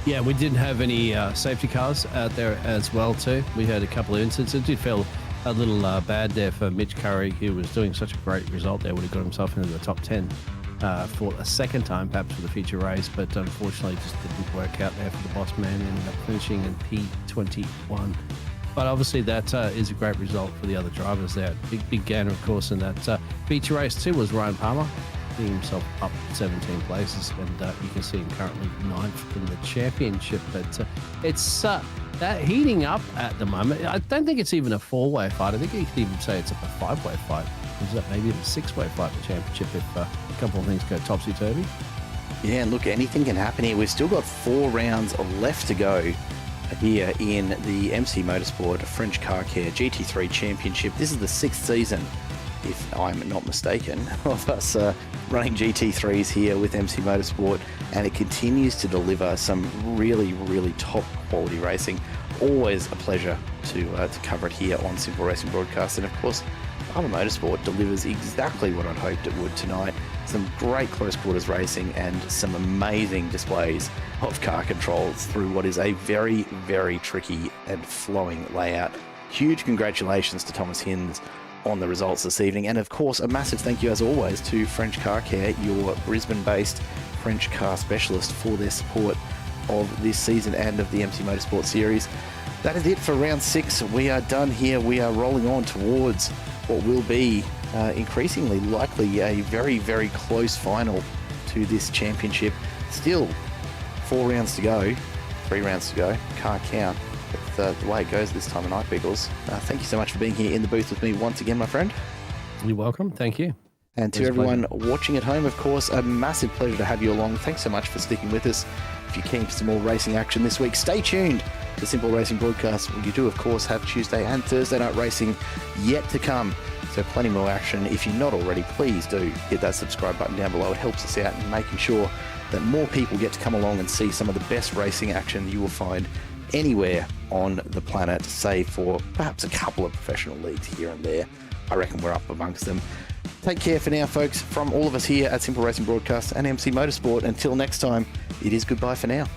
Yeah, we didn't have any safety cars out there as well too. We had a couple of incidents. It did feel a little bad there for Mitch Curry, who was doing such a great result there. Would have got himself into the top 10 for a second time, perhaps for the future race, but unfortunately just didn't work out there for the boss man. Ended up finishing in P21. But obviously that is a great result for the other drivers there. Big gainer, of course, in that feature race too was Ryan Palmer, getting himself up 17 places, and you can see him currently 9th in the championship. But it's that heating up at the moment. I don't think it's even a 4-way fight. I think you could even say it's a 5-way fight. Is that maybe a 6-way fight in the championship if a couple of things go topsy-turvy? Yeah, and look, anything can happen here. We've still got 4 rounds left to go here in the MC Motorsport French Car Care GT3 Championship. This is the 6th season, if I'm not mistaken, of us running GT3s here with MC Motorsport, and it continues to deliver some really, really top quality racing. Always a pleasure to cover it here on Simple Racing Broadcast, and of course Barber Motorsport delivers exactly what I'd hoped it would tonight. Some great close quarters racing and some amazing displays of car controls through what is a very, very tricky and flowing layout. Huge congratulations to Thomas Hinds on the results this evening, and of course a massive thank you as always to French Car Care, your Brisbane-based French car specialist, for their support of this season and of the MC Motorsport series. That is it for round 6. We are done here. We are rolling on towards what will be increasingly likely a very, very close final to this championship. Still 4 rounds to go, 3 rounds to go, can't count. That's the way it goes this time of night, Biggles. Thank you so much for being here in the booth with me once again, my friend. You're welcome. Thank you. And to It was a everyone watching at home, of course, a massive pleasure to have you along. Thanks so much for sticking with us. If you're keen for some more racing action this week, stay tuned to Simple Racing Broadcast. You do, of course, have Tuesday and Thursday night racing yet to come. So plenty more action. If you're not already, please do hit that subscribe button down below. It helps us out in making sure that more people get to come along and see some of the best racing action you will find anywhere on the planet, save for perhaps a couple of professional leagues here and there. I reckon we're up amongst them. Take care for now, folks. From all of us here at Simple Racing Broadcast and MC Motorsport, until next time, it is goodbye for now.